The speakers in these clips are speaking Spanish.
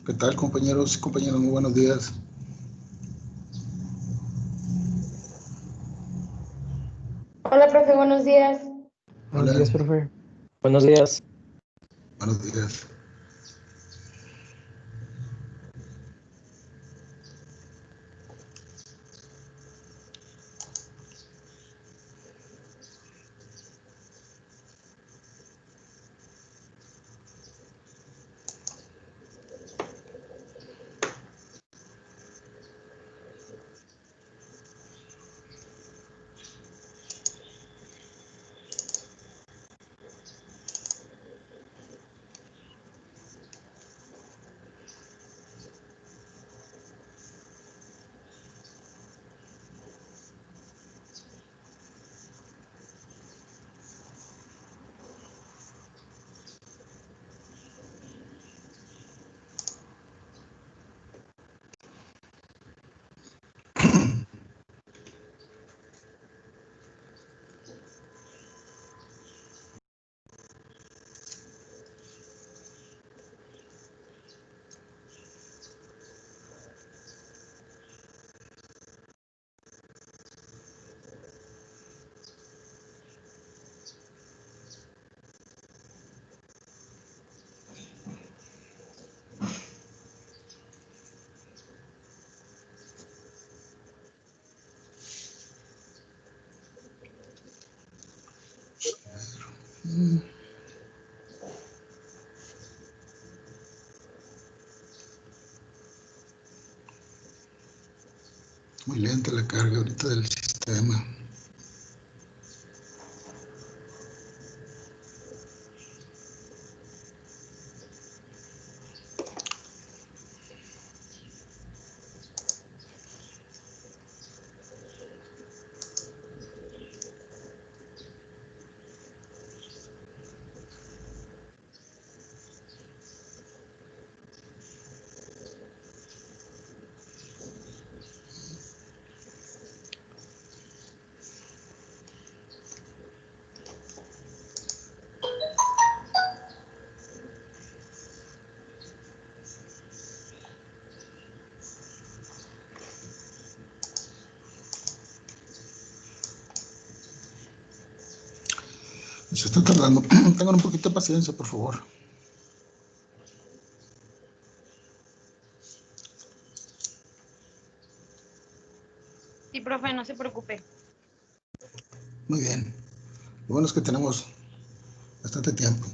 ¿Qué tal, compañeros y compañeras? Muy buenos días. Hola, profe, buenos días. Buenos Hola, días, profe. Buenos días. buenos días. Muy lenta la carga ahorita del sistema. Se está tardando. Tengan un poquito de paciencia, por favor. Sí, profe, no se preocupe. Muy bien. Lo bueno es que tenemos bastante tiempo.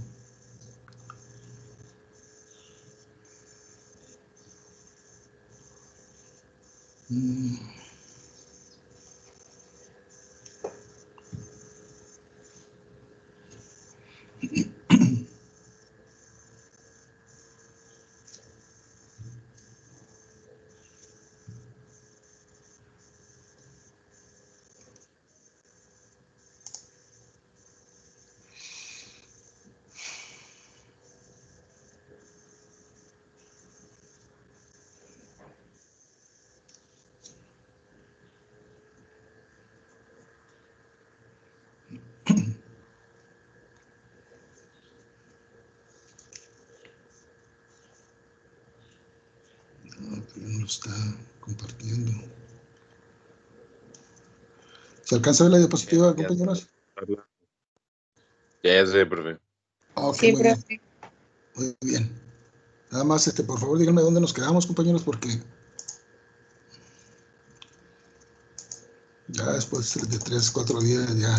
No está compartiendo. ¿Se alcanza a ver la diapositiva, compañeros? Ya sé, profe. Ok, Sí, muy bien. profe. Muy bien. Nada más, por favor, díganme dónde nos quedamos, compañeros, porque ya después de 3, 4 días ya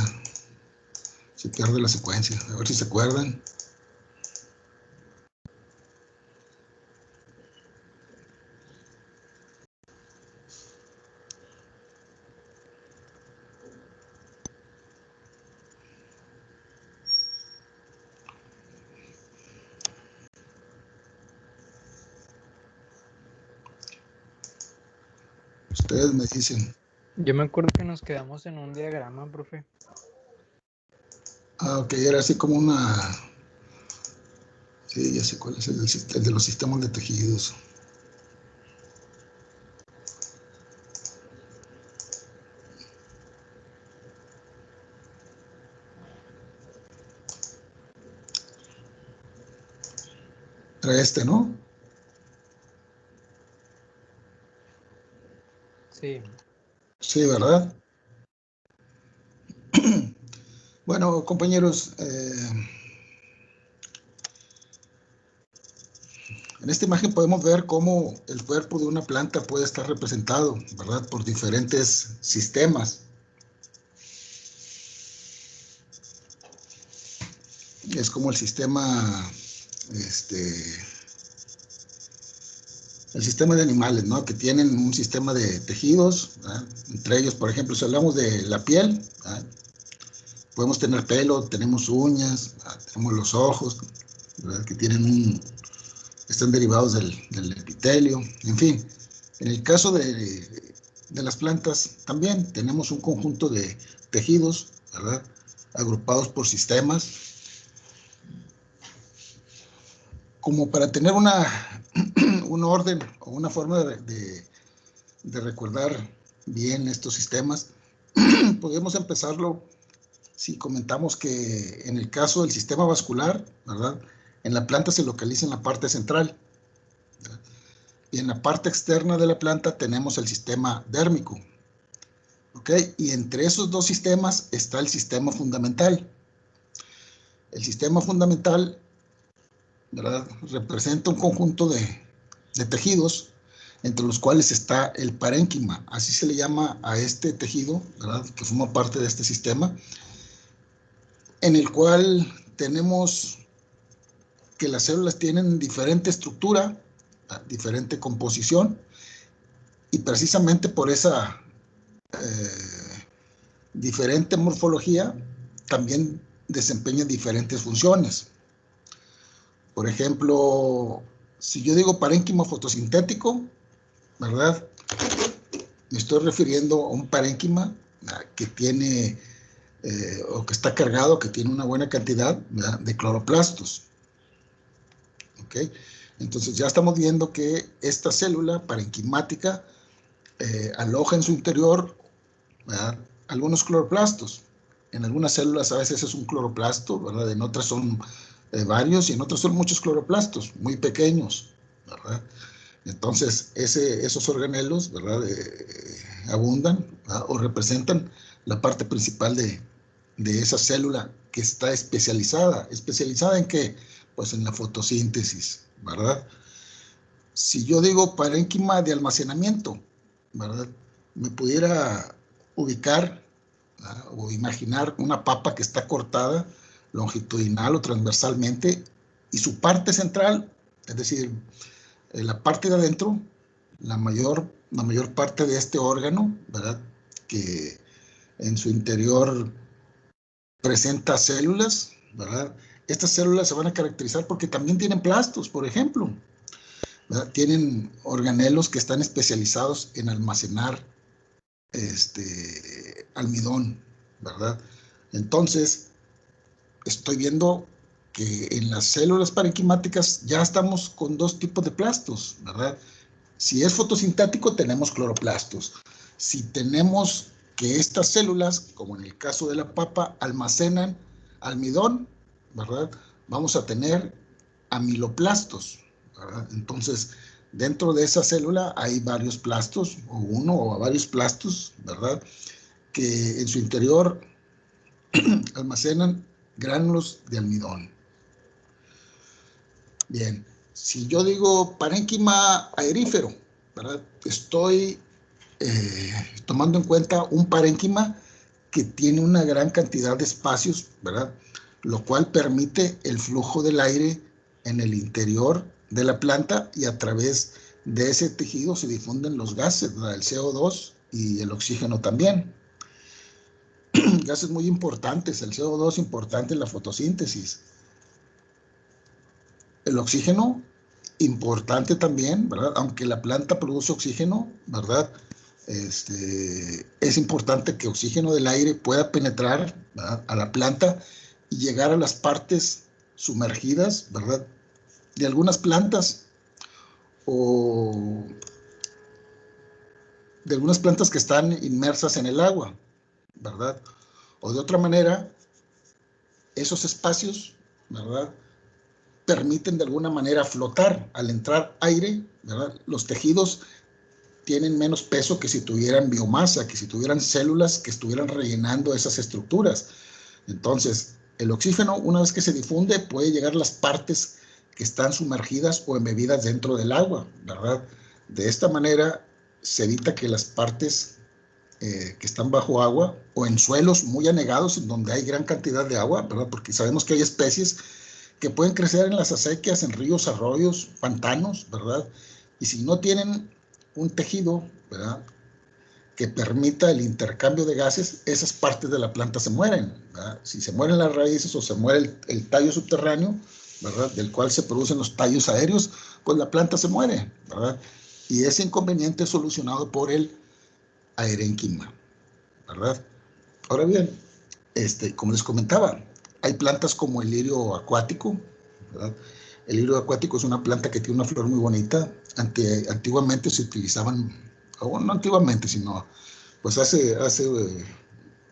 se pierde la secuencia. A ver si se acuerdan. Ustedes me dicen. Yo me acuerdo que nos quedamos en un diagrama, profe. Ah, ok, era así como una... Sí, ya sé cuál es el de los sistemas de tejidos. Era este, ¿no? Sí. Sí, ¿verdad? Bueno, compañeros, en esta imagen podemos ver cómo el cuerpo de una planta puede estar representado, ¿verdad? Por diferentes sistemas. Es como el sistema de animales, ¿no? Que tienen un sistema de tejidos, ¿verdad? Entre ellos, por ejemplo, si hablamos de la piel, ¿verdad? Podemos tener pelo, tenemos uñas, ¿verdad? Tenemos los ojos, ¿verdad? Que están derivados del epitelio, en fin. En el caso de las plantas, también tenemos un conjunto de tejidos, ¿verdad? Agrupados por sistemas, como para tener un orden o una forma de recordar bien estos sistemas. Podemos empezarlo si comentamos que en el caso del sistema vascular, ¿verdad? En la planta se localiza en la parte central, ¿verdad? Y en la parte externa de la planta tenemos el sistema dérmico, ¿ok? Y entre esos dos sistemas está el sistema fundamental. El sistema fundamental, ¿verdad? Representa un conjunto de tejidos entre los cuales está el parénquima, así se le llama a este tejido, ¿verdad? Que forma parte de este sistema, en el cual tenemos que las células tienen diferente estructura, diferente composición, y precisamente por esa diferente morfología también desempeñan diferentes funciones. Por ejemplo, si yo digo parénquima fotosintético, ¿verdad? Me estoy refiriendo a un parénquima que tiene o que está cargado, que tiene una buena cantidad, ¿verdad?, de cloroplastos. ¿Ok? Entonces ya estamos viendo que esta célula parenquimática aloja en su interior, ¿verdad?, algunos cloroplastos. En algunas células a veces es un cloroplasto, ¿verdad? En otras son varios y en otras son muchos cloroplastos, muy pequeños, ¿verdad? Entonces esos organelos, ¿verdad?, abundan, ¿verdad?, o representan la parte principal de esa célula que está especializada. ¿Especializada en qué? Pues en la fotosíntesis, ¿verdad? Si yo digo parénquima de almacenamiento, ¿verdad?, me pudiera ubicar, ¿verdad?, o imaginar una papa que está cortada longitudinal o transversalmente y su parte central, es decir, la parte de adentro, la mayor parte de este órgano, ¿verdad?, que en su interior presenta células, ¿verdad? Estas células se van a caracterizar porque también tienen plastos, por ejemplo, ¿verdad? Tienen organelos que están especializados en almacenar almidón, ¿verdad? Entonces, estoy viendo que en las células parenquimáticas ya estamos con dos tipos de plastos, ¿verdad? Si es fotosintético, tenemos cloroplastos. Si tenemos que estas células, como en el caso de la papa, almacenan almidón, ¿verdad?, vamos a tener amiloplastos, ¿verdad? Entonces, dentro de esa célula hay varios plastos, o uno o varios plastos, ¿verdad?, que en su interior almacenan gránulos de almidón. Bien, si yo digo parénquima aerífero, ¿verdad?, estoy tomando en cuenta un parénquima que tiene una gran cantidad de espacios, ¿verdad?, lo cual permite el flujo del aire en el interior de la planta y a través de ese tejido se difunden los gases, ¿verdad?, el CO2 y el oxígeno también. Gases muy importantes, el CO2 importante en la fotosíntesis. El oxígeno, importante también, ¿verdad? Aunque la planta produce oxígeno, ¿verdad?, es importante que oxígeno del aire pueda penetrar, ¿verdad?, a la planta y llegar a las partes sumergidas, ¿verdad?, de algunas plantas o de algunas plantas que están inmersas en el agua, ¿verdad? O de otra manera, esos espacios, ¿verdad?, permiten de alguna manera flotar. Al entrar aire, ¿verdad?, los tejidos tienen menos peso que si tuvieran biomasa, que si tuvieran células que estuvieran rellenando esas estructuras. Entonces, el oxígeno, una vez que se difunde, puede llegar a las partes que están sumergidas o embebidas dentro del agua, ¿verdad? De esta manera se evita que las partes que están bajo agua o en suelos muy anegados en donde hay gran cantidad de agua, ¿verdad? Porque sabemos que hay especies que pueden crecer en las acequias, en ríos, arroyos, pantanos, ¿verdad? Y si no tienen un tejido, ¿verdad?, que permita el intercambio de gases, esas partes de la planta se mueren, ¿verdad? Si se mueren las raíces o se muere el tallo subterráneo, ¿verdad?, del cual se producen los tallos aéreos, pues la planta se muere, ¿verdad? Y ese inconveniente es solucionado por el aerénquima, ¿verdad? Ahora bien, como les comentaba, hay plantas como el lirio acuático, ¿verdad? El lirio acuático es una planta que tiene una flor muy bonita. Antiguamente se utilizaban, o no antiguamente, sino pues hace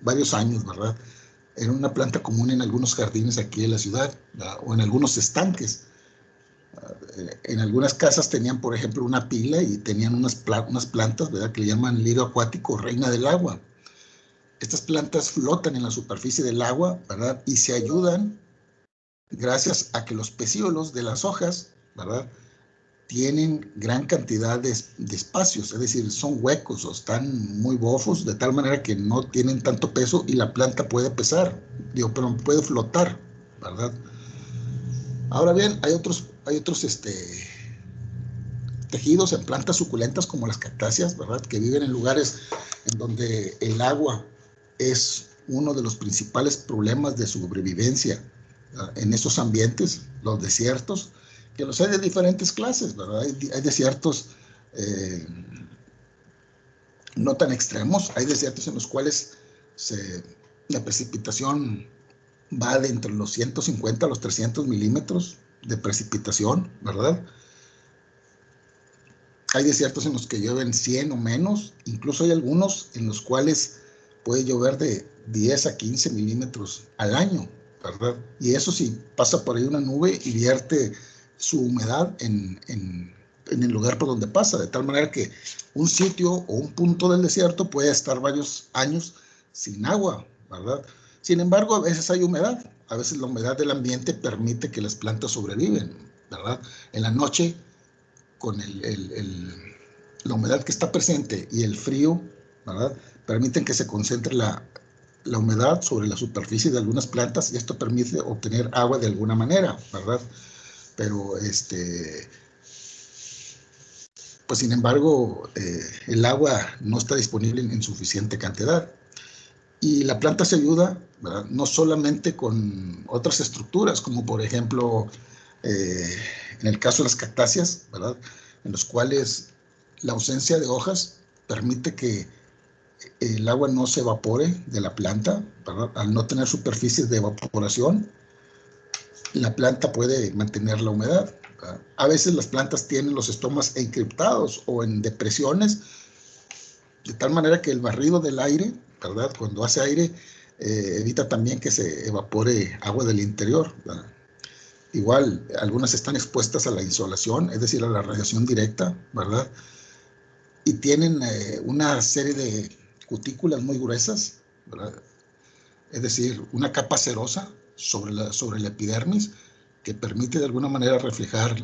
varios años, ¿verdad? Era una planta común en algunos jardines aquí en la ciudad, ¿verdad?, o en algunos estanques. En algunas casas tenían, por ejemplo, una pila y tenían unas plantas, ¿verdad?, que le llaman lirio acuático, reina del agua. Estas plantas flotan en la superficie del agua, ¿verdad?, y se ayudan gracias a que los pecíolos de las hojas, ¿verdad?, tienen gran cantidad de espacios, es decir, son huecos o están muy bofos, de tal manera que no tienen tanto peso y la planta puede pesar, pero puede flotar, ¿verdad? Ahora bien, hay otros tejidos en plantas suculentas como las cactáceas, ¿verdad?, que viven en lugares en donde el agua es uno de los principales problemas de sobrevivencia, ¿verdad?, en esos ambientes, los desiertos, que los hay de diferentes clases, ¿verdad? Hay desiertos no tan extremos, hay desiertos en los cuales la precipitación va de entre los 150 a los 300 milímetros de precipitación, ¿verdad? Hay desiertos en los que llueven 100 o menos, incluso hay algunos en los cuales puede llover de 10 a 15 milímetros al año, ¿verdad? Y eso sí, pasa por ahí una nube y vierte su humedad en el lugar por donde pasa, de tal manera que un sitio o un punto del desierto puede estar varios años sin agua, ¿verdad? Sin embargo, a veces hay humedad, a veces la humedad del ambiente permite que las plantas sobreviven, ¿verdad? En la noche, con la humedad que está presente y el frío, ¿verdad?, permiten que se concentre la humedad sobre la superficie de algunas plantas y esto permite obtener agua de alguna manera, ¿verdad? Pero pues sin embargo, el agua no está disponible en suficiente cantidad. Y la planta se ayuda, ¿verdad?, no solamente con otras estructuras, como por ejemplo, en el caso de las cactáceas, ¿verdad?, en los cuales la ausencia de hojas permite que el agua no se evapore de la planta, ¿verdad? Al no tener superficies de evaporación, la planta puede mantener la humedad, ¿verdad? A veces las plantas tienen los estomas encriptados o en depresiones, de tal manera que el barrido del aire, ¿verdad?, cuando hace aire, evita también que se evapore agua del interior, ¿verdad? Igual, algunas están expuestas a la insolación, es decir, a la radiación directa, ¿verdad? Y tienen una serie de cutículas muy gruesas, ¿verdad?, es decir, una capa cerosa sobre la epidermis que permite de alguna manera reflejar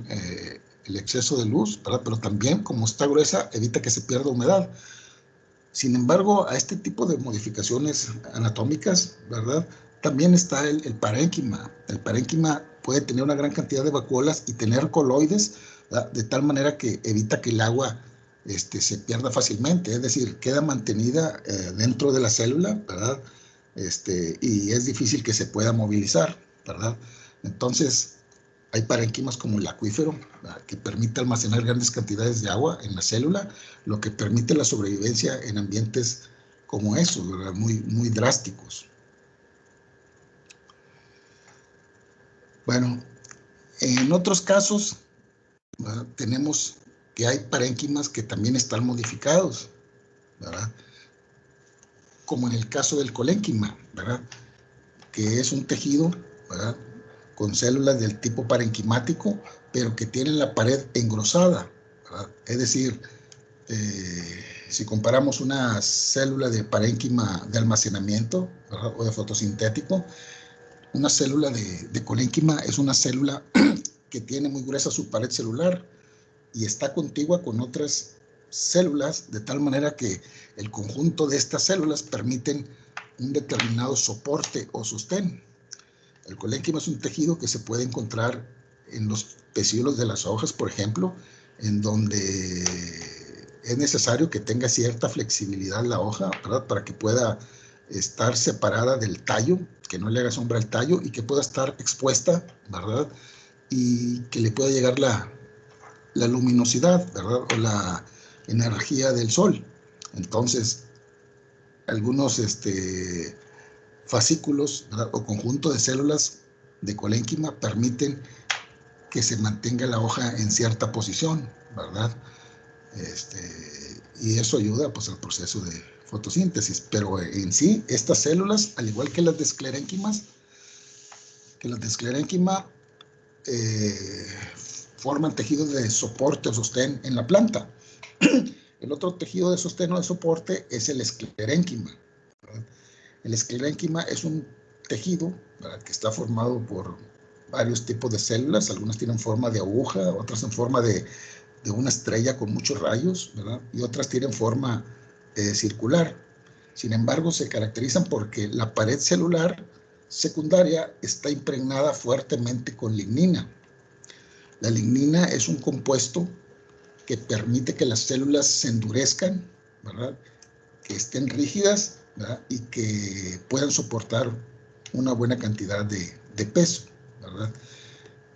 el exceso de luz, ¿verdad? Pero también, como está gruesa, evita que se pierda humedad. Sin embargo, a este tipo de modificaciones anatómicas, ¿verdad?, también está el parénquima. El parénquima puede tener una gran cantidad de vacuolas y tener coloides, ¿verdad?, de tal manera que evita que el agua se pierda fácilmente, es decir, queda mantenida dentro de la célula, ¿verdad? Y es difícil que se pueda movilizar, ¿verdad? Entonces, hay parénquimas como el acuífero, ¿verdad?, que permite almacenar grandes cantidades de agua en la célula, lo que permite la sobrevivencia en ambientes como esos, ¿verdad?, muy, muy drásticos. Bueno, en otros casos, ¿verdad?, tenemos que hay parénquimas que también están modificados, ¿verdad?, como en el caso del colénquima, ¿verdad?, que es un tejido, ¿verdad?, con células del tipo parenquimático, pero que tienen la pared engrosada, ¿verdad? Es decir, si comparamos una célula de parénquima de almacenamiento, ¿verdad?, o de fotosintético, una célula de colénquima es una célula que tiene muy gruesa su pared celular y está contigua con otras células, de tal manera que el conjunto de estas células permiten un determinado soporte o sostén. El colénquima es un tejido que se puede encontrar en los pecíolos de las hojas, por ejemplo, en donde es necesario que tenga cierta flexibilidad la hoja, ¿verdad?, para que pueda estar separada del tallo, que no le haga sombra al tallo y que pueda estar expuesta, ¿verdad?, y que le pueda llegar la luminosidad, ¿verdad?, o la energía del sol. Entonces, algunos fascículos, ¿verdad?, o conjunto de células de colénquima permiten que se mantenga la hoja en cierta posición, ¿verdad? Y eso ayuda, pues, al proceso de fotosíntesis. Pero en sí, estas células, al igual que las de esclerénquimas, forman tejidos de soporte o sostén en la planta. El otro tejido de sostén o de soporte es el esclerénquima, ¿verdad? El esclerénquima es un tejido, ¿verdad?, que está formado por varios tipos de células. Algunas tienen forma de aguja, otras en forma de una estrella con muchos rayos, ¿verdad?, y otras tienen forma circular. Sin embargo, se caracterizan porque la pared celular secundaria está impregnada fuertemente con lignina. La lignina es un compuesto que permite que las células se endurezcan, ¿verdad?, que estén rígidas, ¿verdad?, y que puedan soportar una buena cantidad de peso, ¿verdad?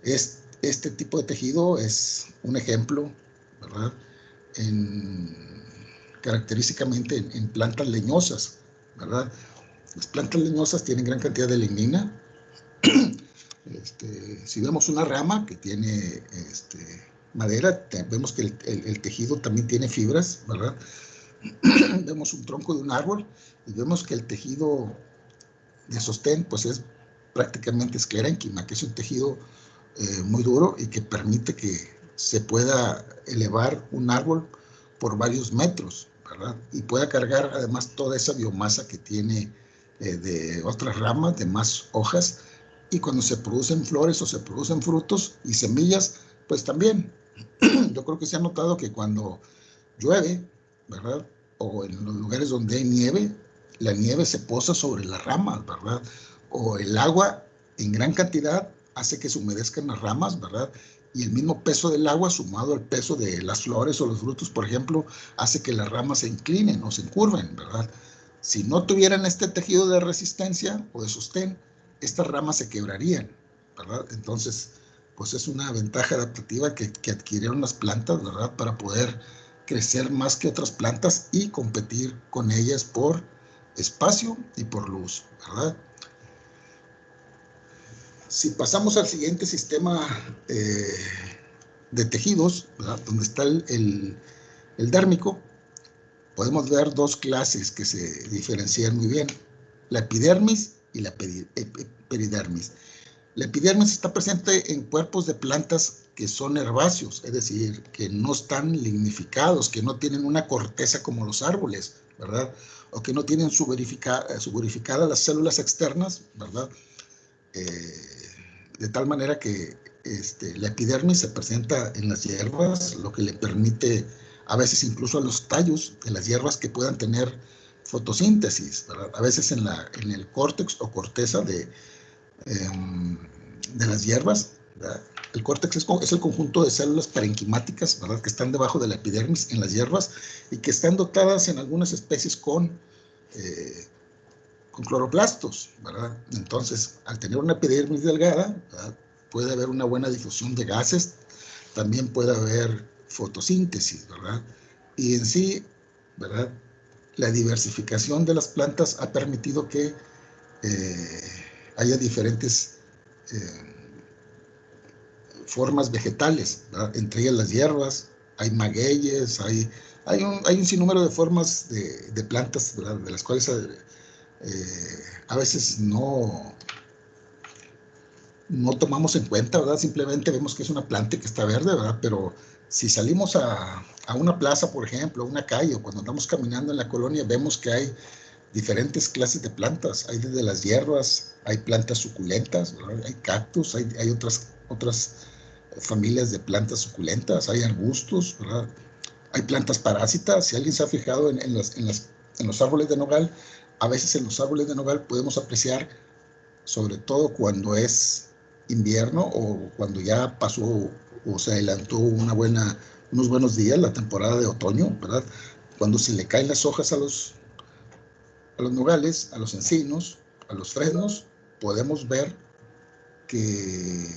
Este tipo de tejido es un ejemplo, ¿verdad?, característicamente en plantas leñosas, ¿verdad? Las plantas leñosas tienen gran cantidad de lignina. Si vemos una rama que tiene madera, vemos que el tejido también tiene fibras, ¿verdad? Vemos un tronco de un árbol y vemos que el tejido de sostén, pues, es prácticamente esclerénquima, que es un tejido muy duro y que permite que se pueda elevar un árbol por varios metros, ¿verdad? Y pueda cargar además toda esa biomasa que tiene de otras ramas, de más hojas, y cuando se producen flores o se producen frutos y semillas, pues también. Yo creo que se ha notado que cuando llueve, ¿verdad?, o en los lugares donde hay nieve, la nieve se posa sobre las ramas, ¿verdad? O el agua en gran cantidad hace que se humedezcan las ramas, ¿verdad? Y el mismo peso del agua sumado al peso de las flores o los frutos, por ejemplo, hace que las ramas se inclinen o se encurven, ¿verdad? Si no tuvieran este tejido de resistencia o de sostén, estas ramas se quebrarían, ¿verdad? Entonces, pues es una ventaja adaptativa que adquirieron las plantas, ¿verdad?, para poder crecer más que otras plantas y competir con ellas por espacio y por luz, ¿verdad? Si pasamos al siguiente sistema de tejidos, ¿verdad?, donde está el dérmico, podemos ver dos clases que se diferencian muy bien: la epidermis y la peridermis. La epidermis está presente en cuerpos de plantas que son herbáceos, es decir, que no están lignificados, que no tienen una corteza como los árboles, ¿verdad?, o que no tienen suburificadas las células externas, ¿verdad?, de tal manera que la epidermis se presenta en las hierbas, lo que le permite a veces incluso a los tallos de las hierbas que puedan tener fotosíntesis, ¿verdad? A veces en el córtex o corteza de las hierbas, ¿verdad? El córtex es el conjunto de células parenquimáticas, ¿verdad?, que están debajo de la epidermis en las hierbas y que están dotadas en algunas especies con cloroplastos, ¿verdad? Entonces, al tener una epidermis delgada, ¿verdad?, puede haber una buena difusión de gases, también puede haber fotosíntesis, ¿verdad? Y en sí, ¿verdad?, la diversificación de las plantas ha permitido que haya diferentes formas vegetales, ¿verdad?, entre ellas las hierbas, hay magueyes, hay un sinnúmero de formas de plantas, ¿verdad?, de las cuales a veces no tomamos en cuenta, ¿verdad? Simplemente vemos que es una planta que está verde, ¿verdad? Pero Si salimos a una plaza, por ejemplo, a una calle, o cuando andamos caminando en la colonia, vemos que hay diferentes clases de plantas. Hay desde las hierbas, hay plantas suculentas, ¿verdad? Hay cactus, hay otras familias de plantas suculentas, hay arbustos, ¿verdad? Hay plantas parásitas. Si alguien se ha fijado en los árboles de nogal, a veces en los árboles de nogal podemos apreciar, sobre todo cuando es invierno o cuando ya pasó o se adelantó unos buenos días, la temporada de otoño, ¿verdad? Cuando se le caen las hojas a los nogales, a los encinos, a los fresnos, podemos ver que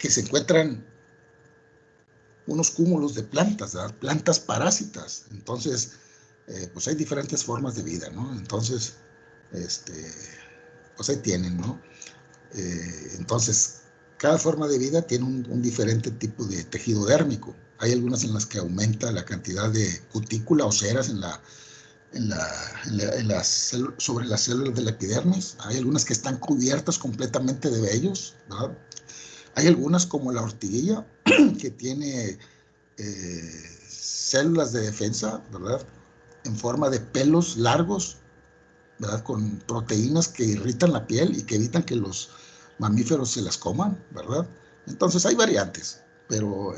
se encuentran unos cúmulos de plantas, ¿verdad? Plantas parásitas. Entonces, pues hay diferentes formas de vida, ¿no? Entonces, pues ahí tienen, ¿no? Entonces, cada forma de vida tiene un diferente tipo de tejido dérmico. Hay algunas en las que aumenta la cantidad de cutícula o ceras sobre las células de la epidermis. Hay algunas que están cubiertas completamente de vellos, ¿verdad? Hay algunas como la ortiguilla que tiene células de defensa, ¿verdad? En forma de pelos largos, ¿verdad? Con proteínas que irritan la piel y que evitan que los mamíferos se las coman, ¿verdad? Entonces hay variantes, pero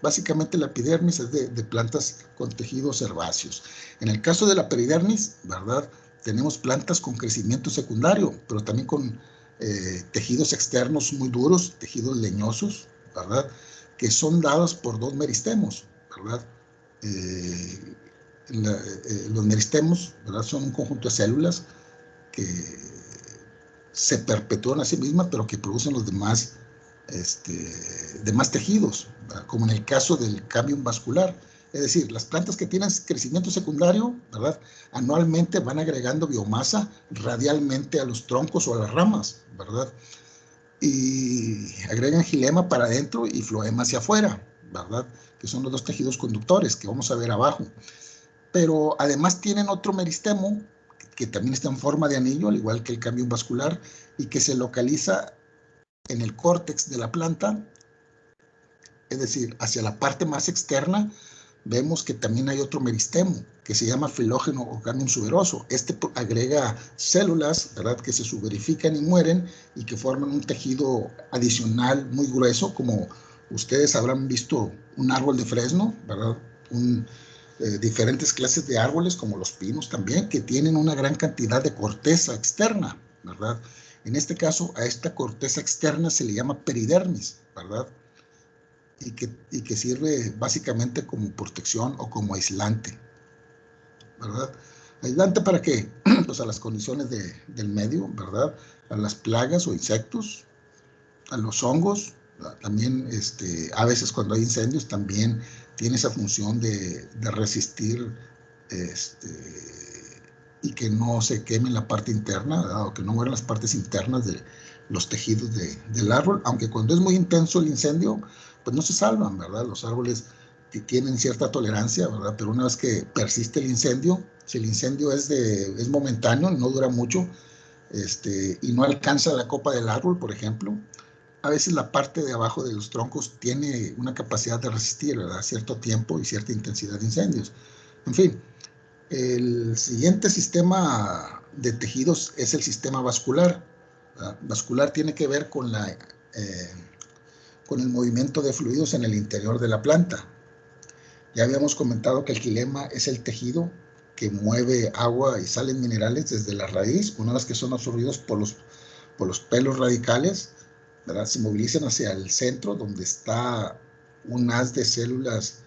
básicamente la epidermis es de plantas con tejidos herbáceos. En el caso de la peridermis, ¿verdad? Tenemos plantas con crecimiento secundario, pero también con tejidos externos muy duros, tejidos leñosos, ¿verdad? Que son dados por dos meristemos, ¿verdad? Los meristemos, ¿verdad? Son un conjunto de células que se perpetúan a sí mismas, pero que producen los demás tejidos, ¿verdad? Como en el caso del cámbium vascular. Es decir, las plantas que tienen crecimiento secundario, ¿verdad? Anualmente van agregando biomasa radialmente a los troncos o a las ramas, ¿verdad? Y agregan xilema para adentro y floema hacia afuera, ¿verdad? Que son los dos tejidos conductores que vamos a ver abajo. Pero además tienen otro meristemo que también está en forma de anillo, al igual que el cámbium vascular, y que se localiza en el córtex de la planta, es decir, hacia la parte más externa. Vemos que también hay otro meristemo que se llama filógeno o cámbium suberoso. Este agrega células, ¿verdad?, que se suberifican y mueren y que forman un tejido adicional muy grueso, como ustedes habrán visto un árbol de fresno, ¿verdad? Diferentes clases de árboles, como los pinos también, que tienen una gran cantidad de corteza externa, ¿verdad? En este caso, a esta corteza externa se le llama peridermis, ¿verdad? Y que sirve básicamente como protección o como aislante, ¿verdad? ¿Aislante para qué? Pues a las condiciones del medio, ¿verdad? A las plagas o insectos, a los hongos, ¿verdad? También a veces cuando hay incendios también tiene esa función de resistir y que no se queme la parte interna, ¿verdad? O que no mueran las partes internas de los tejidos del árbol, aunque cuando es muy intenso el incendio, pues no se salvan, ¿verdad? Los árboles tienen cierta tolerancia, ¿verdad? Pero una vez que persiste el incendio, si el incendio es momentáneo, no dura mucho, y no alcanza la copa del árbol, por ejemplo, a veces la parte de abajo de los troncos tiene una capacidad de resistir, ¿verdad?, cierto tiempo y cierta intensidad de incendios. En fin, el siguiente sistema de tejidos es el sistema vascular. ¿Verdad? Vascular tiene que ver con el movimiento de fluidos en el interior de la planta. Ya habíamos comentado que el xilema es el tejido que mueve agua y sales minerales desde la raíz, una vez que son absorbidos por los pelos radicales, ¿verdad? Se movilizan hacia el centro, donde está un haz de células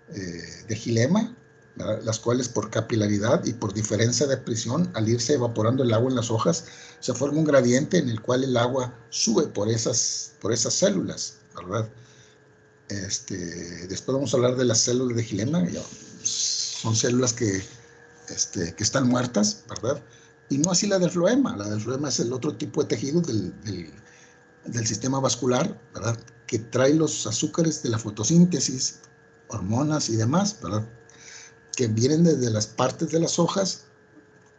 de xilema, ¿verdad?, las cuales por capilaridad y por diferencia de presión, al irse evaporando el agua en las hojas, se forma un gradiente en el cual el agua sube por esas células, ¿verdad? Después vamos a hablar de las células de xilema. Son células que están muertas, ¿verdad? Y no así la del floema. La del floema es el otro tipo de tejido del sistema vascular, ¿verdad?, que trae los azúcares de la fotosíntesis, hormonas y demás, ¿verdad?, que vienen desde las partes de las hojas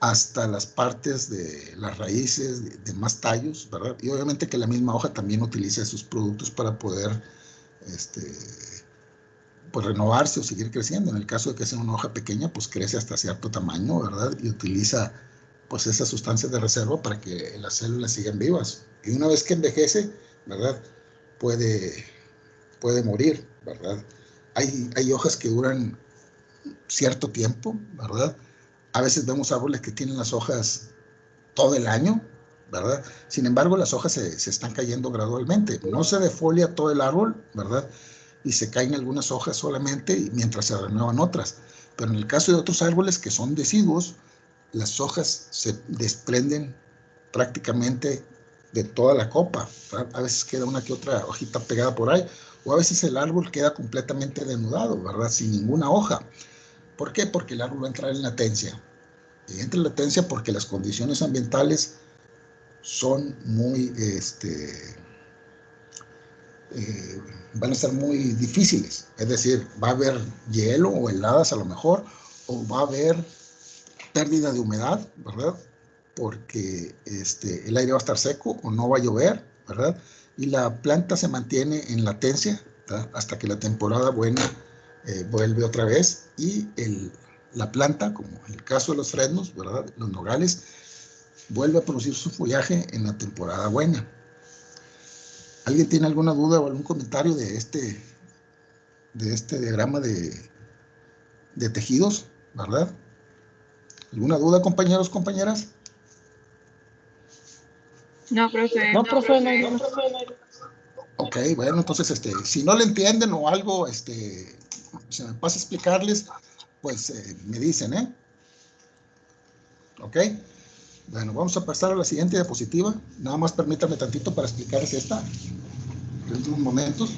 hasta las partes de las raíces, de más tallos, ¿verdad? Y obviamente que la misma hoja también utiliza esos productos para poder pues renovarse o seguir creciendo. En el caso de que sea una hoja pequeña, pues crece hasta cierto tamaño, ¿verdad? Y utiliza pues esas sustancias de reserva para que las células sigan vivas. Y una vez que envejece, ¿verdad? Puede morir, ¿verdad? Hay hojas que duran cierto tiempo, ¿verdad? A veces vemos árboles que tienen las hojas todo el año, ¿verdad? Sin embargo, las hojas se están cayendo gradualmente. No se defolia todo el árbol, ¿verdad? Y se caen algunas hojas solamente mientras se renuevan otras. Pero en el caso de otros árboles que son deciduos, las hojas se desprenden prácticamente de toda la copa, ¿verdad? A veces queda una que otra hojita pegada por ahí, o a veces el árbol queda completamente denudado, ¿verdad? Sin ninguna hoja. ¿Por qué? Porque el árbol va a entrar en latencia. Y entra en latencia porque las condiciones ambientales son muy, van a ser muy difíciles. Es decir, va a haber hielo o heladas a lo mejor, o va a haber pérdida de humedad, ¿verdad? Porque el aire va a estar seco o no va a llover, ¿verdad? Y la planta se mantiene en latencia, ¿verdad? Hasta que la temporada buena vuelve otra vez y la planta, como en el caso de los fresnos, ¿verdad? Los nogales, vuelve a producir su follaje en la temporada buena. ¿Alguien tiene alguna duda o algún comentario de este diagrama de tejidos, ¿verdad? ¿Alguna duda, compañeros, compañeras? No, profe. No, profe, no hay duda. Ok, bueno, entonces, si no le entienden o algo, se me pasa a explicarles, pues me dicen, ¿eh? Ok, bueno, vamos a pasar a la siguiente diapositiva. Nada más permítanme tantito para explicarles esta en unos momentos.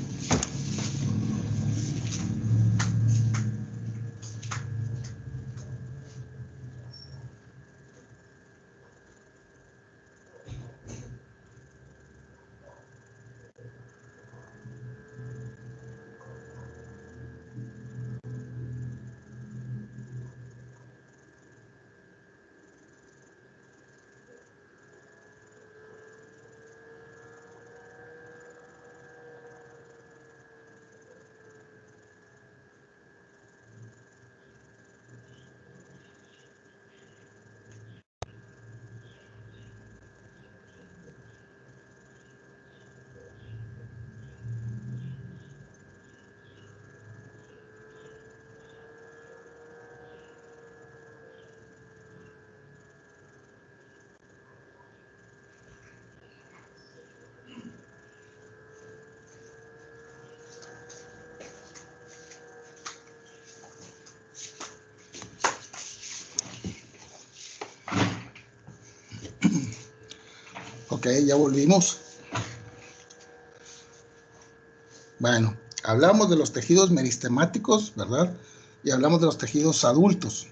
Ok, ya volvimos. Bueno, hablamos de los tejidos meristemáticos, ¿verdad? Y hablamos de los tejidos adultos.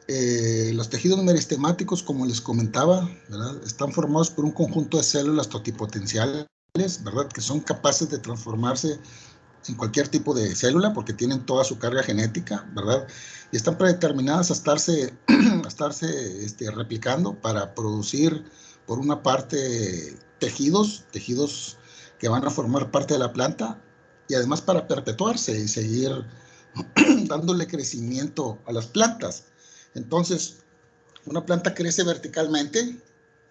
Los tejidos meristemáticos, como les comentaba, ¿verdad? Están formados por un conjunto de células totipotenciales, ¿verdad? Que son capaces de transformarse en cualquier tipo de célula porque tienen toda su carga genética, ¿verdad? Y están predeterminadas a estarse replicando para producir, por una parte, tejidos que van a formar parte de la planta y además para perpetuarse y seguir dándole crecimiento a las plantas. Entonces, una planta crece verticalmente,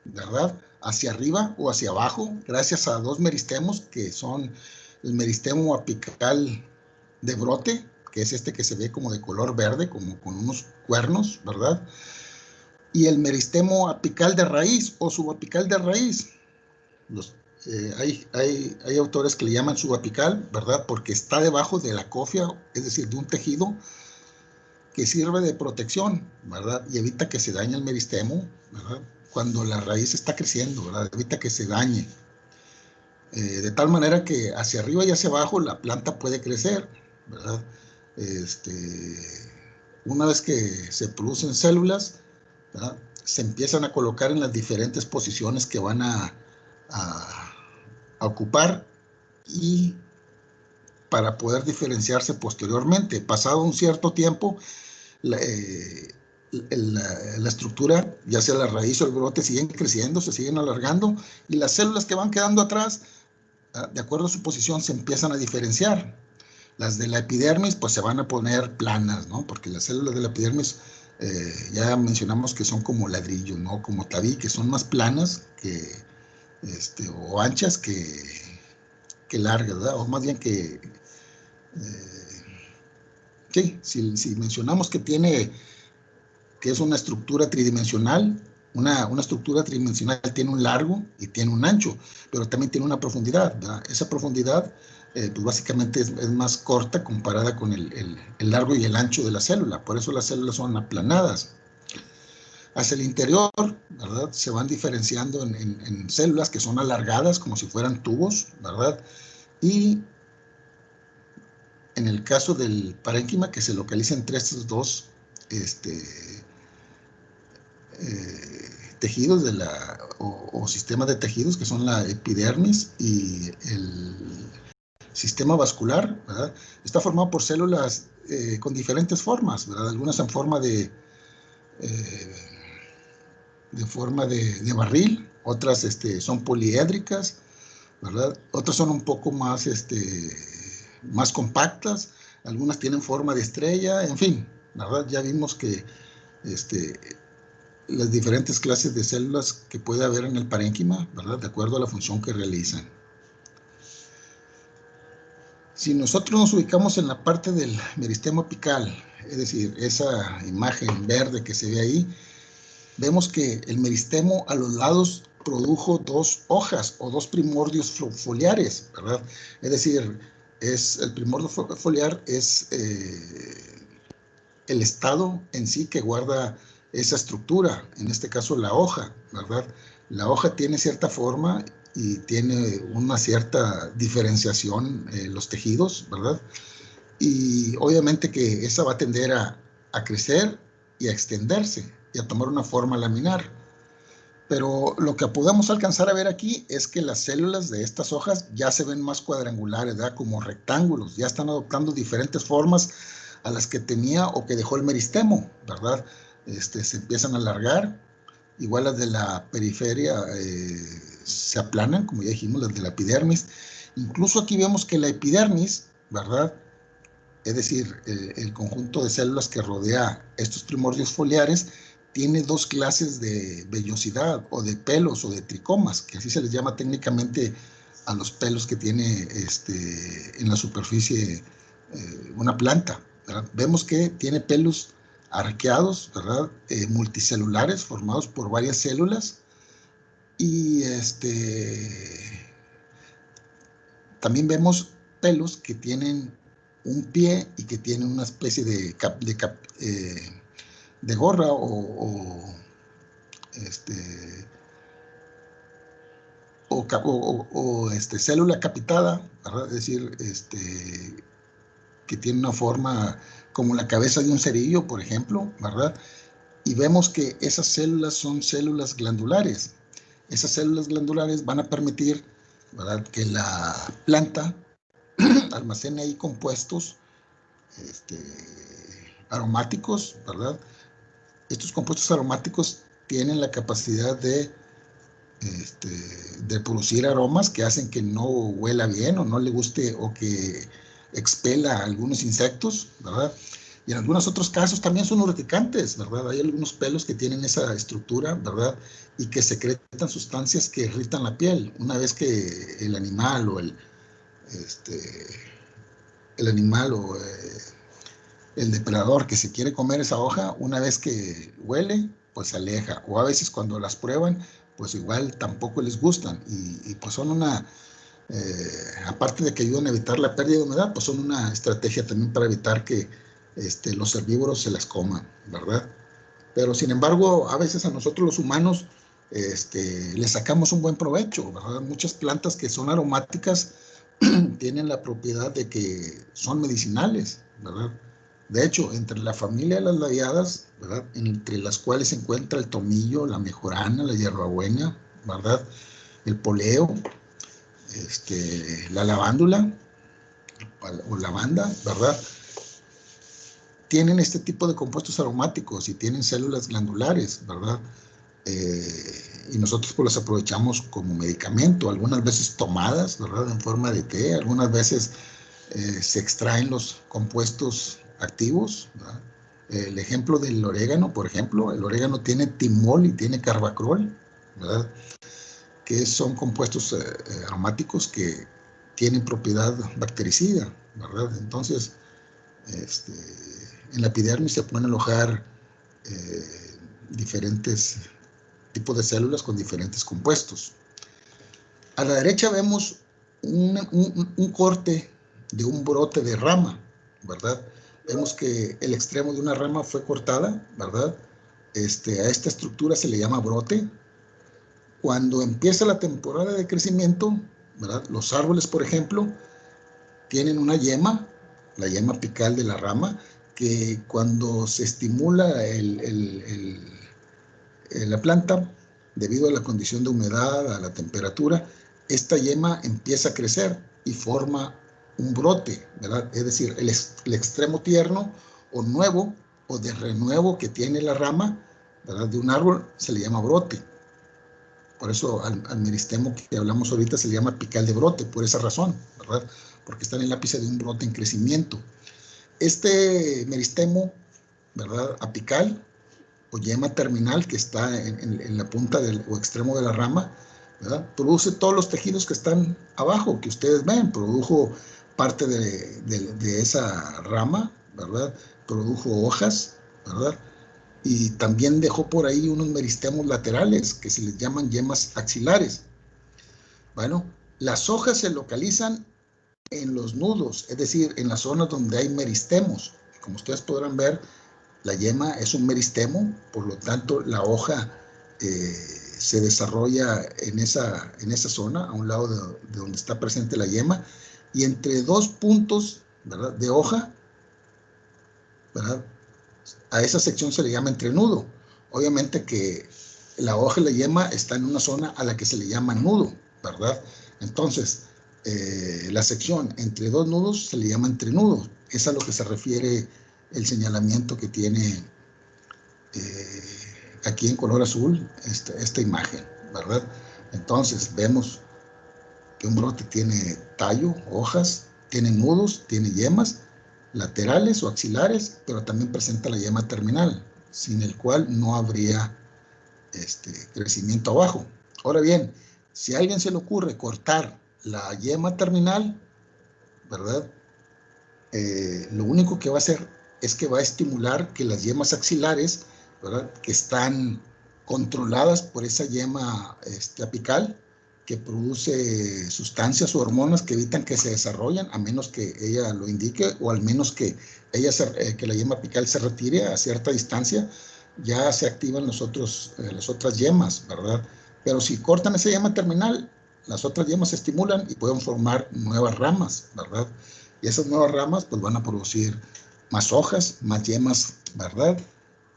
¿verdad? Hacia arriba o hacia abajo, gracias a dos meristemos que son el meristemo apical de brote, que es que se ve como de color verde, como con unos cuernos, ¿verdad? Y el meristemo apical de raíz o subapical de raíz. Hay autores que le llaman subapical, ¿verdad? Porque está debajo de la cofia, es decir, de un tejido que sirve de protección, ¿verdad? Y evita que se dañe el meristemo, ¿verdad? Cuando la raíz está creciendo, ¿verdad? Evita que se dañe. De tal manera que hacia arriba y hacia abajo la planta puede crecer, ¿verdad? Una vez que se producen células, ¿verdad? Se empiezan a colocar en las diferentes posiciones que van a ocupar y para poder diferenciarse posteriormente. Pasado un cierto tiempo, la estructura, ya sea la raíz o el brote, siguen creciendo, se siguen alargando y las células que van quedando atrás de acuerdo a su posición se empiezan a diferenciar. Las de la epidermis pues se van a poner planas, ¿no? Porque las células de la epidermis ya mencionamos que son como ladrillos, ¿no? Como tabiques, son más planas o anchas que largas, ¿verdad? O más bien que... sí, si mencionamos que es una estructura tridimensional, una estructura tridimensional tiene un largo y tiene un ancho, pero también tiene una profundidad, ¿verdad? Esa profundidad, pues básicamente es más corta comparada con el largo y el ancho de la célula, por eso las células son aplanadas. Hacia el interior, ¿verdad? Se van diferenciando en células que son alargadas, como si fueran tubos, ¿verdad? Y en el caso del parénquima, que se localiza entre estos dos tejidos o sistemas de tejidos, que son la epidermis y el sistema vascular, ¿verdad? Está formado por células con diferentes formas, ¿verdad? Algunas en forma de barril, otras son poliédricas, ¿verdad? Otras son un poco más, más compactas, algunas tienen forma de estrella, en fin, ¿verdad? Ya vimos que las diferentes clases de células que puede haber en el parénquima, ¿verdad? De acuerdo a la función que realizan. Si nosotros nos ubicamos en la parte del meristemo apical, es decir, esa imagen verde que se ve ahí, vemos que el meristemo a los lados produjo dos hojas o dos primordios foliares, ¿verdad? Es decir, el primordio foliar es el estado en sí que guarda esa estructura, en este caso la hoja, ¿verdad? La hoja tiene cierta forma y tiene una cierta diferenciación en los tejidos, ¿verdad? Y obviamente que esa va a tender a crecer y a extenderse y a tomar una forma laminar. Pero lo que podemos alcanzar a ver aquí es que las células de estas hojas ya se ven más cuadrangulares, ¿verdad? Como rectángulos, ya están adoptando diferentes formas a las que tenía o que dejó el meristemo, ¿verdad? Se empiezan a alargar, igual las de la periferia se aplanan, como ya dijimos, las de la epidermis. Incluso aquí vemos que la epidermis, ¿verdad? Es decir, el conjunto de células que rodea estos primordios foliares, tiene dos clases de vellosidad o de pelos o de tricomas, que así se les llama técnicamente a los pelos que tiene en la superficie una planta, ¿verdad? Vemos que tiene pelos arqueados, ¿verdad? Multicelulares formados por varias células y también vemos pelos que tienen un pie y que tienen una especie de gorra célula capitada, ¿verdad? Es decir, que tiene una forma como la cabeza de un cerillo, por ejemplo, ¿verdad? Y vemos que esas células son células glandulares. Esas células glandulares van a permitir, ¿verdad?, que la planta almacene ahí compuestos aromáticos, ¿verdad? Estos compuestos aromáticos tienen la capacidad de producir aromas que hacen que no huela bien o no le guste o que expela a algunos insectos, ¿verdad? Y en algunos otros casos también son urticantes, ¿verdad? Hay algunos pelos que tienen esa estructura, ¿verdad? Y que secretan sustancias que irritan la piel. Una vez que el animal o el depredador que se quiere comer esa hoja, una vez que huele, pues se aleja. O a veces cuando las prueban, pues igual tampoco les gustan. Y pues son aparte de que ayudan a evitar la pérdida de humedad, pues son una estrategia también para evitar que los herbívoros se las coman, ¿verdad? Pero sin embargo, a veces a nosotros los humanos le sacamos un buen provecho, ¿verdad? Muchas plantas que son aromáticas tienen la propiedad de que son medicinales, ¿verdad? De hecho, entre la familia de las labiadas, ¿verdad?, entre las cuales se encuentra el tomillo, la mejorana, la hierbabuena, ¿verdad?, el poleo, la lavándula o lavanda, ¿verdad?, tienen este tipo de compuestos aromáticos y tienen células glandulares, ¿verdad? y nosotros pues las aprovechamos como medicamento, algunas veces tomadas, ¿verdad? En forma de té, algunas veces se extraen los compuestos activos, ¿verdad? El ejemplo del orégano, por ejemplo, el orégano tiene timol y tiene carbacrol, ¿verdad? Que son compuestos aromáticos que tienen propiedad bactericida, ¿verdad? Entonces, en la epidermis se pueden alojar diferentes tipos de células con diferentes compuestos. A la derecha vemos un corte de un brote de rama, ¿verdad? Vemos que el extremo de una rama fue cortada, ¿verdad? A esta estructura se le llama brote. Cuando empieza la temporada de crecimiento, ¿verdad? Los árboles, por ejemplo, tienen una yema, la yema apical de la rama, que cuando se estimula la planta, debido a la condición de humedad, a la temperatura, esta yema empieza a crecer y forma un brote, ¿verdad? Es decir, el extremo tierno o nuevo o de renuevo que tiene la rama, ¿verdad? De un árbol se le llama brote. Por eso al meristemo que hablamos ahorita se le llama apical de brote, por esa razón, ¿verdad? Porque está en el ápice de un brote en crecimiento. Este meristemo, ¿verdad? Apical o yema terminal que está en la punta o extremo de la rama, ¿verdad? Produce todos los tejidos que están abajo, que ustedes ven. Produjo parte de esa rama, ¿verdad? Produjo hojas, ¿verdad? Y también dejó por ahí unos meristemos laterales que se les llaman yemas axilares. Bueno, las hojas se localizan en los nudos, es decir, en las zonas donde hay meristemos. Como ustedes podrán ver, la yema es un meristemo, por lo tanto la hoja se desarrolla en esa zona, a un lado de donde está presente la yema, y entre dos puntos, ¿verdad?, de hoja, ¿verdad?, a esa sección se le llama entrenudo. Obviamente que la hoja y la yema están en una zona a la que se le llama nudo, ¿verdad? Entonces, la sección entre dos nudos se le llama entrenudo. Es a lo que se refiere el señalamiento que tiene aquí en color azul esta imagen, ¿verdad? Entonces, vemos que un brote tiene tallo, hojas, tiene nudos, tiene yemas laterales o axilares, pero también presenta la yema terminal, sin el cual no habría crecimiento abajo. Ahora bien, si a alguien se le ocurre cortar la yema terminal, ¿verdad? Lo único que va a hacer es que va a estimular que las yemas axilares, ¿verdad?, que están controladas por esa yema apical, que produce sustancias o hormonas que evitan que se desarrollen, a menos que ella lo indique, o al menos que la yema apical se retire a cierta distancia, ya se activan las otras yemas, ¿verdad? Pero si cortan esa yema terminal, las otras yemas se estimulan y pueden formar nuevas ramas, ¿verdad? Y esas nuevas ramas pues van a producir más hojas, más yemas, ¿verdad?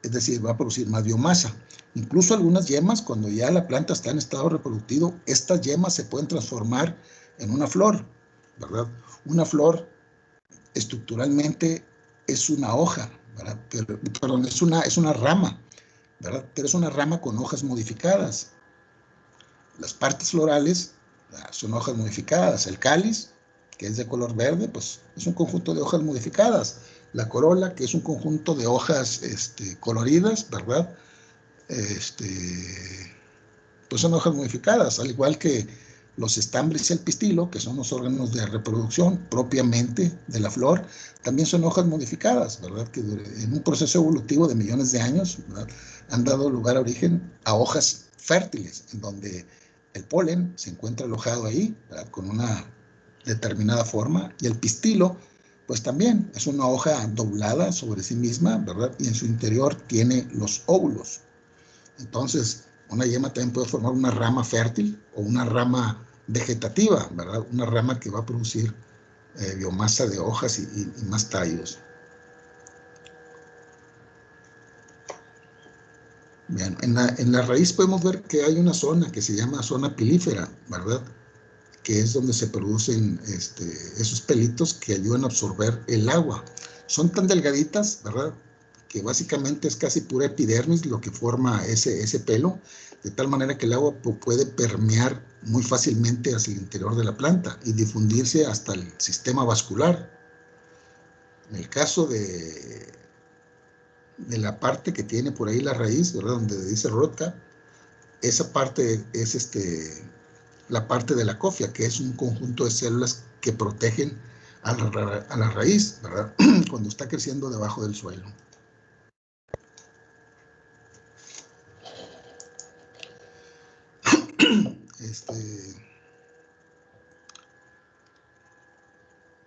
Es decir, va a producir más biomasa. Incluso algunas yemas, cuando ya la planta está en estado reproductivo, estas yemas se pueden transformar en una flor, ¿verdad? Una flor estructuralmente es una hoja, ¿verdad? Perdón, es una rama, ¿verdad? Pero es una rama con hojas modificadas. Las partes florales son hojas modificadas. El cáliz, que es de color verde, pues es un conjunto de hojas modificadas. La corola, que es un conjunto de hojas coloridas, ¿verdad? Pues son hojas modificadas, al igual que los estambres y el pistilo, que son los órganos de reproducción propiamente de la flor, también son hojas modificadas, ¿verdad? Que en un proceso evolutivo de millones de años, ¿verdad?, han dado lugar a origen a hojas fértiles, en donde el polen se encuentra alojado ahí, ¿verdad?, con una determinada forma, y el pistilo, pues también es una hoja doblada sobre sí misma, ¿verdad?, y en su interior tiene los óvulos. Entonces, una yema también puede formar una rama fértil o una rama vegetativa, ¿verdad? Una rama que va a producir biomasa de hojas y más tallos. Bien, en la raíz podemos ver que hay una zona que se llama zona pilífera, ¿verdad?, que es donde se producen esos pelitos que ayudan a absorber el agua. Son tan delgaditas, ¿verdad?, que básicamente es casi pura epidermis lo que forma ese pelo, de tal manera que el agua puede permear muy fácilmente hacia el interior de la planta y difundirse hasta el sistema vascular. En el caso de la parte que tiene por ahí la raíz, ¿verdad?, donde dice root-cap, esa parte es la parte de la cofia, que es un conjunto de células que protegen a la raíz, ¿verdad?, cuando está creciendo debajo del suelo.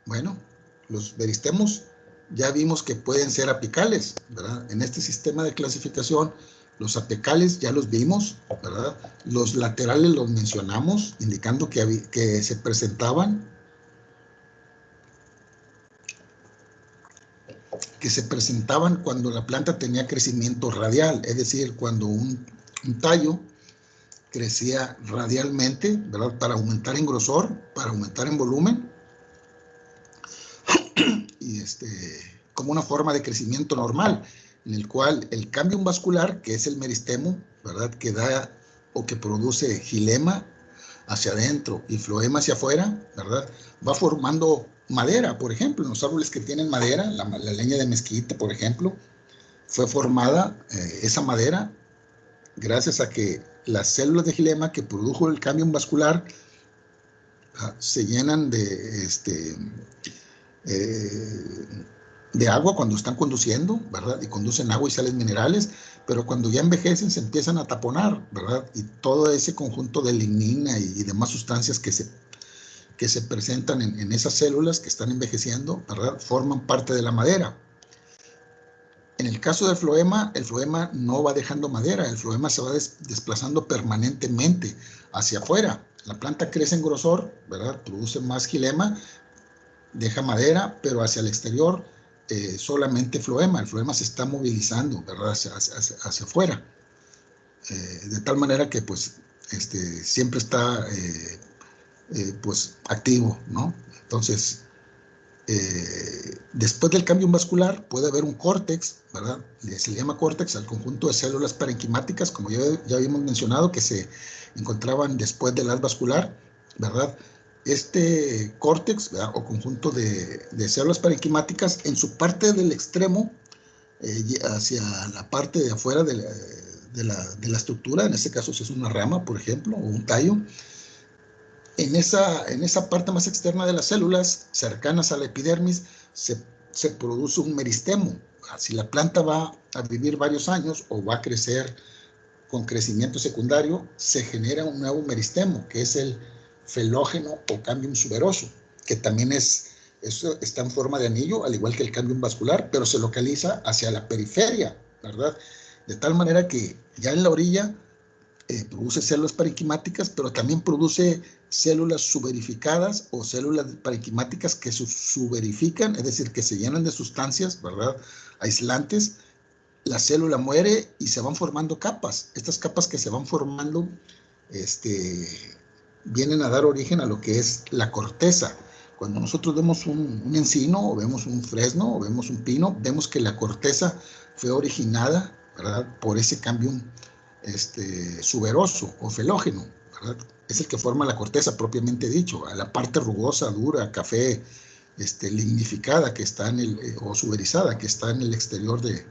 Bueno, los meristemos ya vimos que pueden ser apicales, ¿verdad? En este sistema de clasificación, los apicales ya los vimos, ¿verdad? Los laterales los mencionamos, indicando que se presentaban cuando la planta tenía crecimiento radial, es decir, cuando un tallo crecía radialmente, ¿verdad?, para aumentar en grosor, para aumentar en volumen, y como una forma de crecimiento normal, en el cual el cambium vascular, que es el meristemo, ¿verdad?, que da o que produce xilema hacia adentro y floema hacia afuera, ¿verdad?, va formando madera. Por ejemplo, en los árboles que tienen madera, la leña de mezquite, por ejemplo, fue formada esa madera gracias a que las células de xilema que produjo el cambium vascular se llenan de agua cuando están conduciendo, ¿verdad? Y conducen agua y sales minerales, pero cuando ya envejecen se empiezan a taponar, ¿verdad? Y todo ese conjunto de lignina y demás sustancias que se presentan en esas células que están envejeciendo, ¿verdad?, forman parte de la madera. En el caso del floema, el floema no va dejando madera, el floema se va desplazando permanentemente hacia afuera. La planta crece en grosor, ¿verdad?, produce más xilema, deja madera, pero hacia el exterior solamente floema. El floema se está movilizando, ¿verdad?, hacia afuera. De tal manera que pues siempre está pues activo, ¿no? Entonces, después del cambio vascular puede haber un córtex, ¿verdad? Se le llama córtex al conjunto de células parenquimáticas, como ya habíamos mencionado, que se encontraban después del haz vascular, ¿verdad? Este córtex, ¿verdad?, o conjunto de células parenquimáticas, en su parte del extremo, hacia la parte de afuera de la estructura, en este caso si es una rama, por ejemplo, o un tallo, en esa parte más externa de las células, cercanas a la epidermis, se produce un meristemo. Si la planta va a vivir varios años o va a crecer con crecimiento secundario, se genera un nuevo meristemo, que es el felógeno o cambium suberoso, que también está en forma de anillo, al igual que el cambium vascular, pero se localiza hacia la periferia, ¿verdad? De tal manera que ya en la orilla produce células parenquimáticas, pero también produce células suberificadas o células parenquimáticas que suberifican, es decir, que se llenan de sustancias, ¿verdad?, aislantes. La célula muere y se van formando capas. Estas capas que se van formando vienen a dar origen a lo que es la corteza. Cuando nosotros vemos un encino, o vemos un fresno, o vemos un pino, vemos que la corteza fue originada, ¿verdad?, por ese cambium suberoso o felógeno, ¿verdad? Es el que forma la corteza propiamente dicho, a la parte rugosa, dura, café, lignificada que está o suberizada que está en el exterior de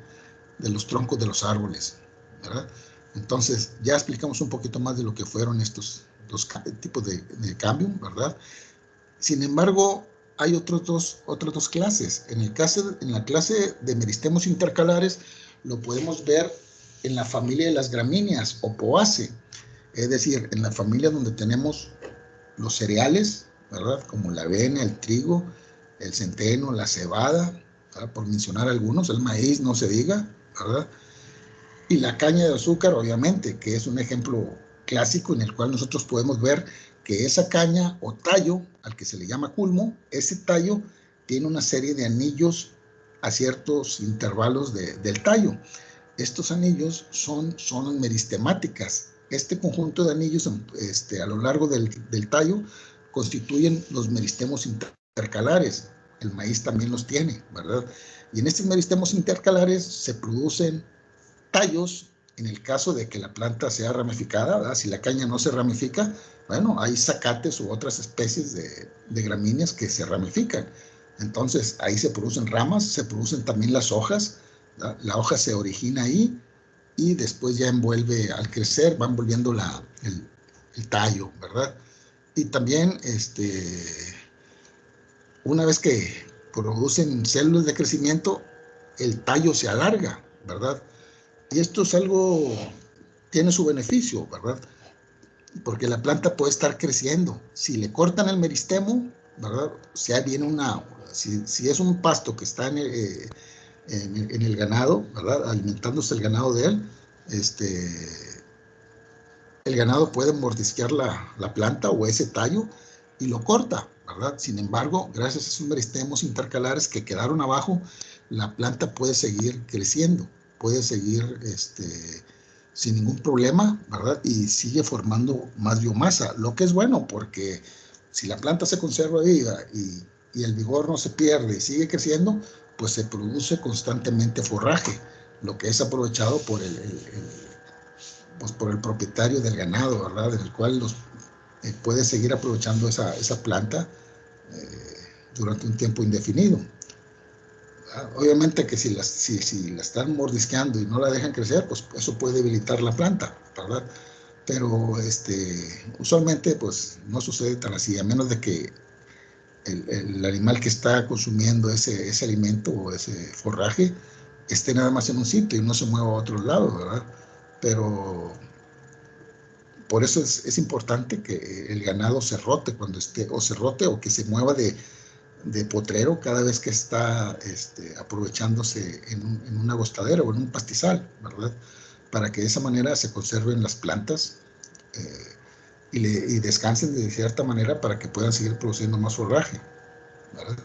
los troncos de los árboles, ¿verdad? Entonces ya explicamos un poquito más de lo que fueron estos dos tipos de cambium, ¿verdad? Sin embargo, hay otras dos clases. En la clase de meristemos intercalares lo podemos ver en la familia de las gramíneas o Poaceae, es decir, en la familia donde tenemos los cereales, ¿verdad?, como la avena, el trigo, el centeno, la cebada, ¿verdad?, por mencionar algunos, el maíz no se diga, ¿verdad?, y la caña de azúcar, obviamente, que es un ejemplo clásico en el cual nosotros podemos ver que esa caña o tallo, al que se le llama culmo, ese tallo tiene una serie de anillos a ciertos intervalos del tallo. Estos anillos son meristemáticas. Este conjunto de anillos a lo largo del tallo constituyen los meristemos intercalares. el maíz también los tiene, ¿verdad? Y en estos meristemos intercalares se producen tallos en el caso de que la planta sea ramificada, ¿verdad? Si la caña no se ramifica, bueno, hay zacates u otras especies de gramíneas que se ramifican. Entonces, ahí se producen ramas, se producen también las hojas, ¿verdad? La hoja se origina ahí y después ya envuelve, al crecer, va envolviendo el tallo, ¿verdad? Y también, una vez que producen células de crecimiento, el tallo se alarga, ¿verdad? Y esto es algo, tiene su beneficio, ¿verdad? Porque la planta puede estar creciendo. Si le cortan el meristemo, ¿verdad? Si viene si es un pasto que está en el ganado, ¿verdad? Alimentándose el ganado de él, el ganado puede mordisquear la planta o ese tallo y lo corta, ¿verdad? Sin embargo, gracias a esos meristemos intercalares que quedaron abajo, la planta puede seguir creciendo, puede seguir sin ningún problema, ¿verdad? Y sigue formando más biomasa, lo que es bueno porque si la planta se conserva viva y el vigor no se pierde y sigue creciendo, pues se produce constantemente forraje, lo que es aprovechado pues por el propietario del ganado, ¿verdad? En el cual puede seguir aprovechando esa planta durante un tiempo indefinido. Obviamente que si la están mordisqueando y no la dejan crecer, pues eso puede debilitar la planta, ¿verdad? Pero usualmente pues no sucede tan así, a menos de que el animal que está consumiendo ese alimento o ese forraje esté nada más en un sitio y no se mueva a otro lado, ¿verdad? Pero por eso es importante que el ganado se rote cuando esté, o se rote o que se mueva de potrero cada vez que está aprovechándose en un agostadero o en un pastizal, ¿verdad? Para que de esa manera se conserven las plantas y descansen de cierta manera para que puedan seguir produciendo más forraje, ¿verdad?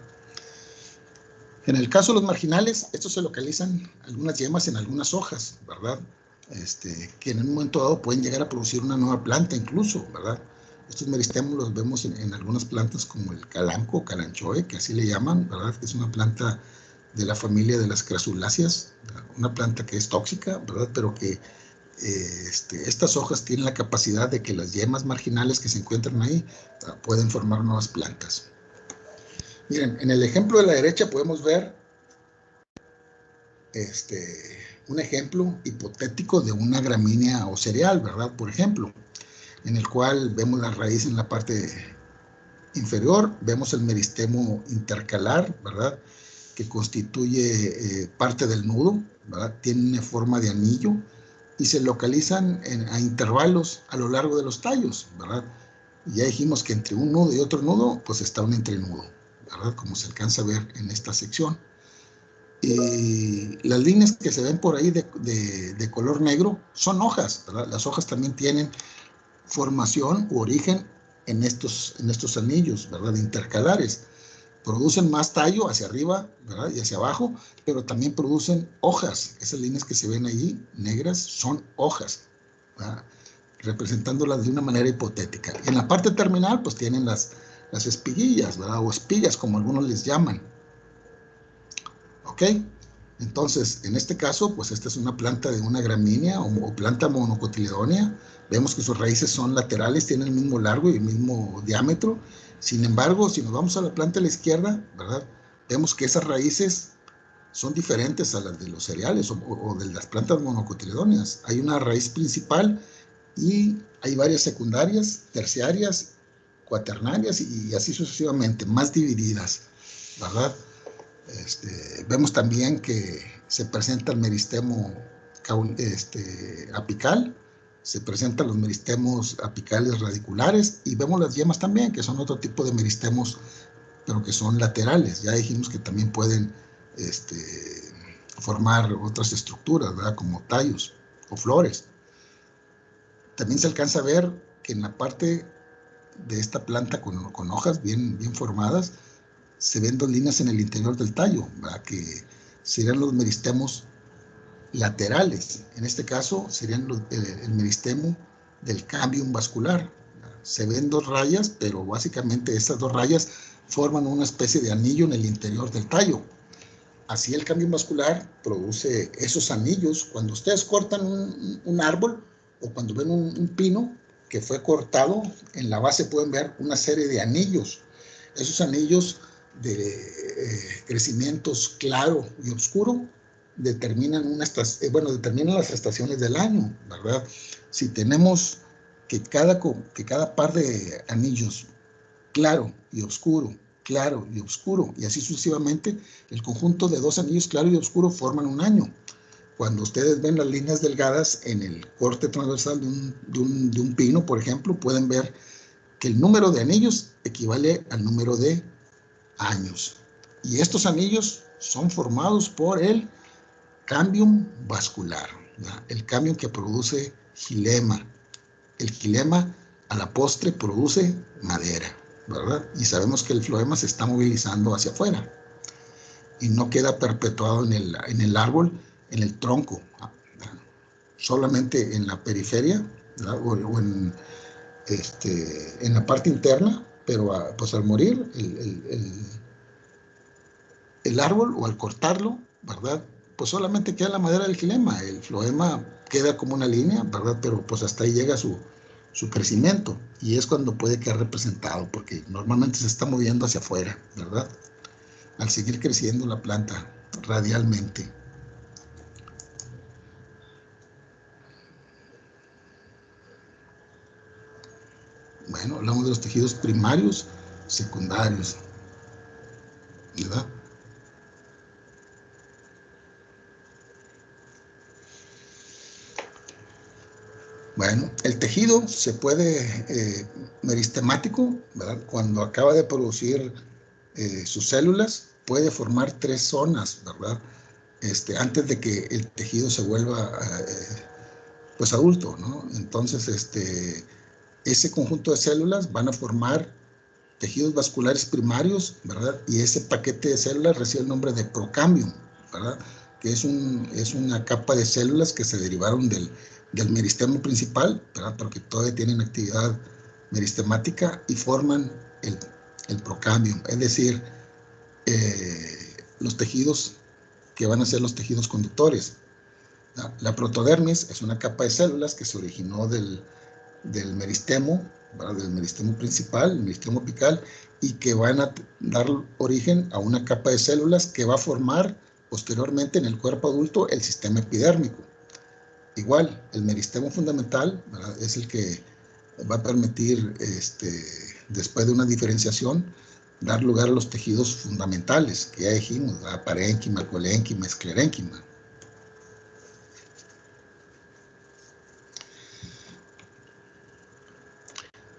En el caso de los marginales, estos se localizan algunas yemas en algunas hojas, ¿verdad? Que en un momento dado pueden llegar a producir una nueva planta incluso, ¿verdad? Estos meristemos los vemos en algunas plantas como el calanco o calanchoe, que así le llaman, ¿verdad? Que es una planta de la familia de las crasuláceas, una planta que es tóxica, ¿verdad? Pero que estas hojas tienen la capacidad de que las yemas marginales que se encuentran ahí pueden formar nuevas plantas. Miren, en el ejemplo de la derecha podemos ver un ejemplo hipotético de una gramínea o cereal, ¿verdad? Por ejemplo, en el cual vemos la raíz en la parte inferior, vemos el meristemo intercalar, ¿verdad? Que constituye parte del nudo, ¿verdad? Tiene forma de anillo y se localizan a intervalos a lo largo de los tallos, ¿verdad? Ya dijimos que entre un nudo y otro nudo, pues está un entrenudo, ¿verdad? Como se alcanza a ver en esta sección. Y las líneas que se ven por ahí de color negro son hojas, ¿verdad? Las hojas también tienen formación u origen en estos anillos, ¿verdad? Intercalares. Producen más tallo hacia arriba, ¿verdad? Y hacia abajo, pero también producen hojas. Esas líneas que se ven ahí, negras, son hojas, ¿verdad? Representándolas de una manera hipotética. En la parte terminal, pues tienen las espiguillas, ¿verdad? O espigas, como algunos les llaman. ¿Ok? Entonces, en este caso, pues esta es una planta de una gramínea o planta monocotiledónea. Vemos que sus raíces son laterales, tienen el mismo largo y el mismo diámetro. Sin embargo, si nos vamos a la planta de la izquierda, ¿verdad? Vemos que esas raíces son diferentes a las de los cereales o de las plantas monocotiledóneas. Hay una raíz principal y hay varias secundarias, terciarias, cuaternarias y así sucesivamente, más divididas, ¿verdad? Vemos también que se presenta el meristemo apical, se presentan los meristemos apicales radiculares y vemos las yemas también, que son otro tipo de meristemos, pero que son laterales. Ya dijimos que también pueden formar otras estructuras, ¿verdad? Como tallos o flores. También se alcanza a ver que en la parte de esta planta con hojas bien formadas, se ven dos líneas en el interior del tallo, ¿verdad? Que serían los meristemos laterales. En este caso serían el meristemo del cambium vascular. Se ven dos rayas, pero básicamente estas dos rayas forman una especie de anillo en el interior del tallo. Así el cambio vascular produce esos anillos. Cuando ustedes cortan un árbol o cuando ven un pino que fue cortado, en la base pueden ver una serie de anillos. Esos anillos de crecimientos claro y oscuro determinan determinan las estaciones del año, ¿verdad? Si tenemos que cada par de anillos claro y oscuro, y así sucesivamente, el conjunto de dos anillos claro y oscuro forman un año. Cuando ustedes ven las líneas delgadas en el corte transversal de un pino, por ejemplo, pueden ver que el número de anillos equivale al número de años. Y estos anillos son formados por el cambium vascular, ¿verdad? El cambium que produce xilema. El xilema a la postre produce madera, ¿verdad? Y sabemos que el floema se está movilizando hacia afuera y no queda perpetuado en el árbol, en el tronco, ¿verdad? Solamente en la periferia, ¿verdad? O en la parte interna, pero pues al morir el árbol o al cortarlo, ¿verdad? Pues solamente queda la madera del xilema, el floema queda como una línea, ¿verdad? Pero pues hasta ahí llega su crecimiento y es cuando puede quedar representado, porque normalmente se está moviendo hacia afuera, ¿verdad? Al seguir creciendo la planta radialmente. Bueno, hablamos de los tejidos primarios, secundarios, ¿verdad? Bueno, el tejido se puede, meristemático, ¿verdad? Cuando acaba de producir sus células, puede formar 3 zonas, ¿verdad? Antes de que el tejido se vuelva, pues, adulto, ¿no? Entonces, ese conjunto de células van a formar tejidos vasculares primarios, ¿verdad? Y ese paquete de células recibe el nombre de procambium, ¿verdad? Que es una capa de células que se derivaron del meristemo principal, ¿verdad? Porque todavía tienen actividad meristemática y forman el procambium, es decir, los tejidos que van a ser los tejidos conductores. La protodermis es una capa de células que se originó del meristemo, ¿verdad? Del meristemo principal, el meristemo apical, y que van a dar origen a una capa de células que va a formar posteriormente en el cuerpo adulto el sistema epidérmico. Igual, el meristemo fundamental, ¿verdad? Es el que va a permitir, después de una diferenciación, dar lugar a los tejidos fundamentales, que ya dijimos, ¿verdad? Parénquima, colénquima, esclerénquima.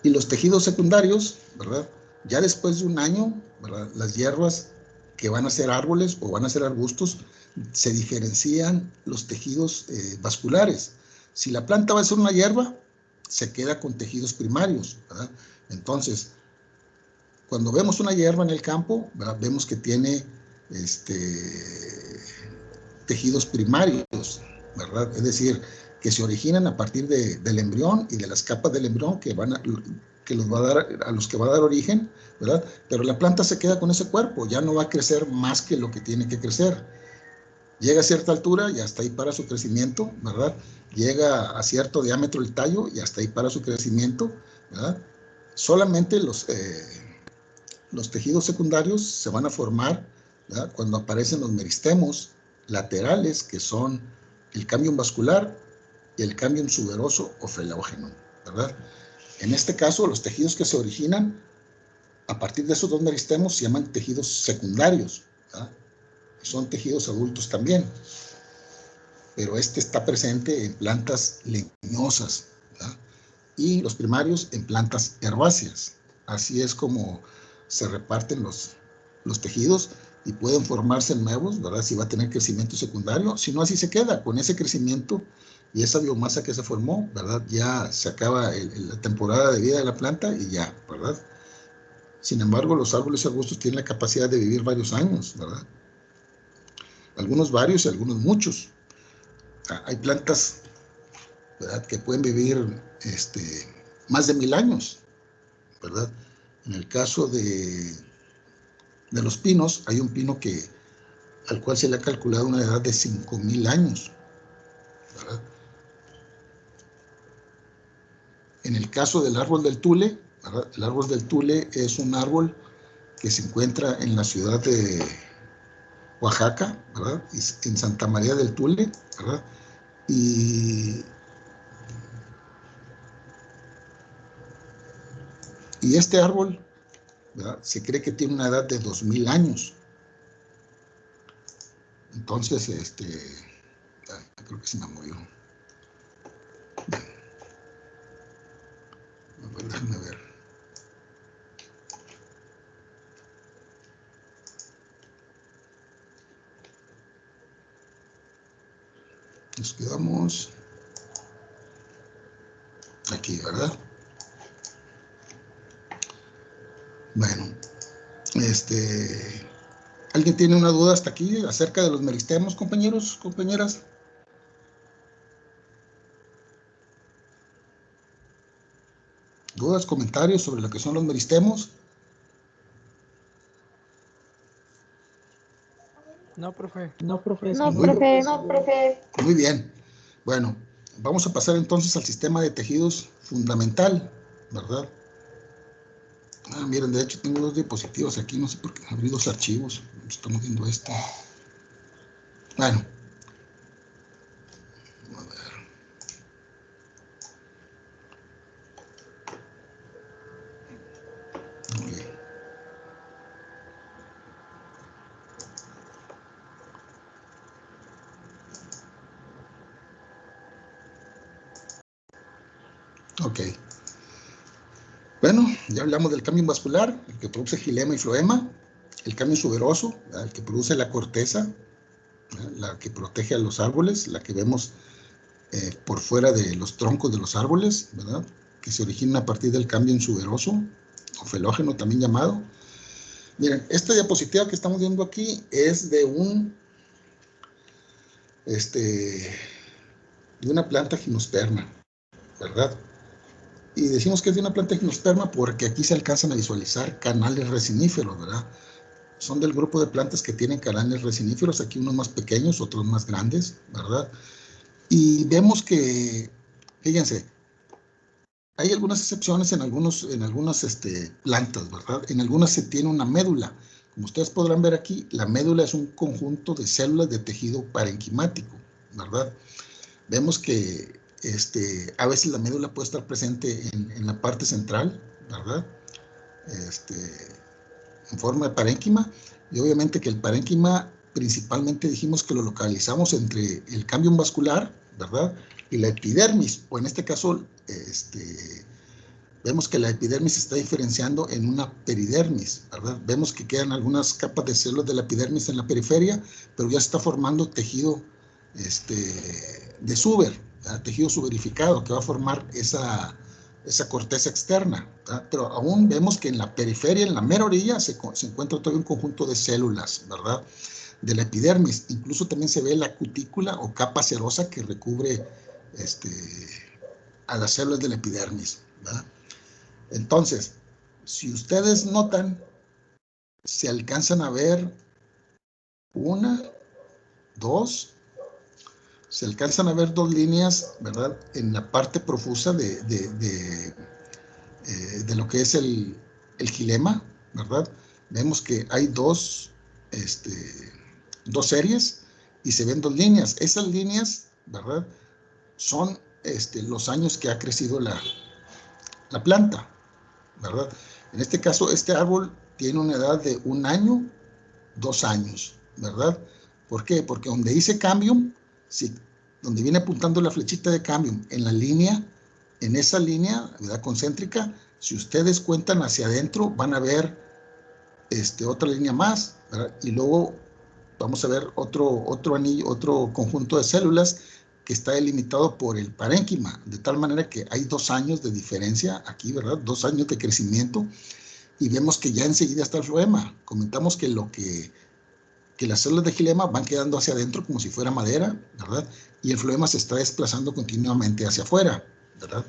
Y los tejidos secundarios, ¿verdad? Ya después de un año, ¿verdad? Las hierbas que van a ser árboles o van a ser arbustos, se diferencian los tejidos vasculares. Si la planta va a ser una hierba, se queda con tejidos primarios, ¿verdad? Entonces, cuando vemos una hierba en el campo, ¿verdad? Vemos que tiene tejidos primarios, ¿verdad? Es decir, que se originan a partir del embrión y de las capas del embrión que los va a dar, a los que va a dar origen, ¿verdad? Pero la planta se queda con ese cuerpo, ya no va a crecer más que lo que tiene que crecer. Llega a cierta altura y hasta ahí para su crecimiento, ¿verdad? Llega a cierto diámetro el tallo y hasta ahí para su crecimiento, ¿verdad? Solamente los tejidos secundarios se van a formar, ¿verdad? Cuando aparecen los meristemos laterales, que son el cambium vascular y el cambium suberoso o felógeno, ¿verdad? En este caso, los tejidos que se originan a partir de esos dos meristemos se llaman tejidos secundarios, ¿verdad? Son tejidos adultos también, pero está presente en plantas leñosas, ¿verdad? Y los primarios en plantas herbáceas. Así es como se reparten los tejidos y pueden formarse nuevos, ¿verdad? Si va a tener crecimiento secundario, si no, así se queda con ese crecimiento y esa biomasa que se formó, ¿verdad? Ya se acaba la temporada de vida de la planta y ya, ¿verdad? Sin embargo, los árboles y arbustos tienen la capacidad de vivir varios años, ¿verdad? Algunos varios y algunos muchos. Hay plantas, ¿verdad?, que pueden vivir más de 1000 años, ¿verdad? En el caso de de los pinos, hay un pino al cual se le ha calculado una edad de 5,000 años, ¿verdad? En el caso del árbol del tule, ¿verdad? El árbol del tule es un árbol que se encuentra en la ciudad de Oaxaca, ¿verdad? En Santa María del Tule, ¿verdad? Y este árbol, ¿verdad?, se cree que tiene una edad de 2,000 años. Entonces, creo que se me murió. Déjame ver. Nos quedamos aquí, ¿verdad? Bueno, ¿alguien tiene una duda hasta aquí acerca de los meristemos, compañeros, compañeras? ¿Dudas, comentarios sobre lo que son los meristemos? No, profe. No, profe. Muy bien. Bueno, vamos a pasar entonces al sistema de tejidos fundamental, ¿verdad? Miren, de hecho tengo 2 diapositivas aquí, no sé por qué abrí 2 archivos. Estamos viendo esto. Bueno. A ver. Okay. Ok. Bueno, ya hablamos del cambio vascular, el que produce xilema y floema, el cambio suberoso, el que produce la corteza, la que protege a los árboles, la que vemos por fuera de los troncos de los árboles, ¿verdad?, que se origina a partir del cambio en suberoso, o felógeno también llamado. Miren, esta diapositiva que estamos viendo aquí es de una planta gimnosperma, ¿verdad? Y decimos que es de una planta gimnosperma porque aquí se alcanzan a visualizar canales resiníferos, ¿verdad? Son del grupo de plantas que tienen canales resiníferos, aquí unos más pequeños, otros más grandes, ¿verdad? Y vemos que, fíjense, hay algunas excepciones en algunas plantas, ¿verdad? En algunas se tiene una médula. Como ustedes podrán ver aquí, la médula es un conjunto de células de tejido parenquimático, ¿verdad? Vemos que a veces la médula puede estar presente en la parte central, ¿verdad? En forma de parénquima, y obviamente que el parénquima principalmente dijimos que lo localizamos entre el cámbio vascular, ¿verdad?, y la epidermis, o en este caso, vemos que la epidermis se está diferenciando en una peridermis, ¿verdad? Vemos que quedan algunas capas de células de la epidermis en la periferia, pero ya se está formando tejido de suber, ¿verdad?, tejido suberificado, que va a formar esa corteza externa, ¿verdad? Pero aún vemos que en la periferia, en la mera orilla, se encuentra todavía un conjunto de células, ¿verdad?, de la epidermis. Incluso también se ve la cutícula o capa cerosa que recubre a las células de la epidermis, ¿verdad? Entonces, si ustedes notan, se alcanzan a ver se alcanzan a ver 2 líneas, ¿verdad?, en la parte profusa de lo que es el xilema, ¿verdad? Vemos que hay dos series y se ven 2 líneas. Esas líneas, ¿verdad?, son los años que ha crecido la planta, ¿verdad? En este caso, este árbol tiene una edad de 1 año, 2 años, ¿verdad? ¿Por qué? Porque donde dice cambium, donde viene apuntando la flechita de cambium, en esa línea, ¿verdad?, concéntrica, si ustedes cuentan hacia adentro, van a ver otra línea más, ¿verdad? Y luego vamos a ver otro anillo, otro conjunto de células que está delimitado por el parénquima, de tal manera que hay 2 años de diferencia aquí, ¿verdad? 2 años de crecimiento, y vemos que ya enseguida está el floema. Comentamos que las células de xilema van quedando hacia adentro como si fuera madera, ¿verdad? Y el floema se está desplazando continuamente hacia afuera, ¿verdad?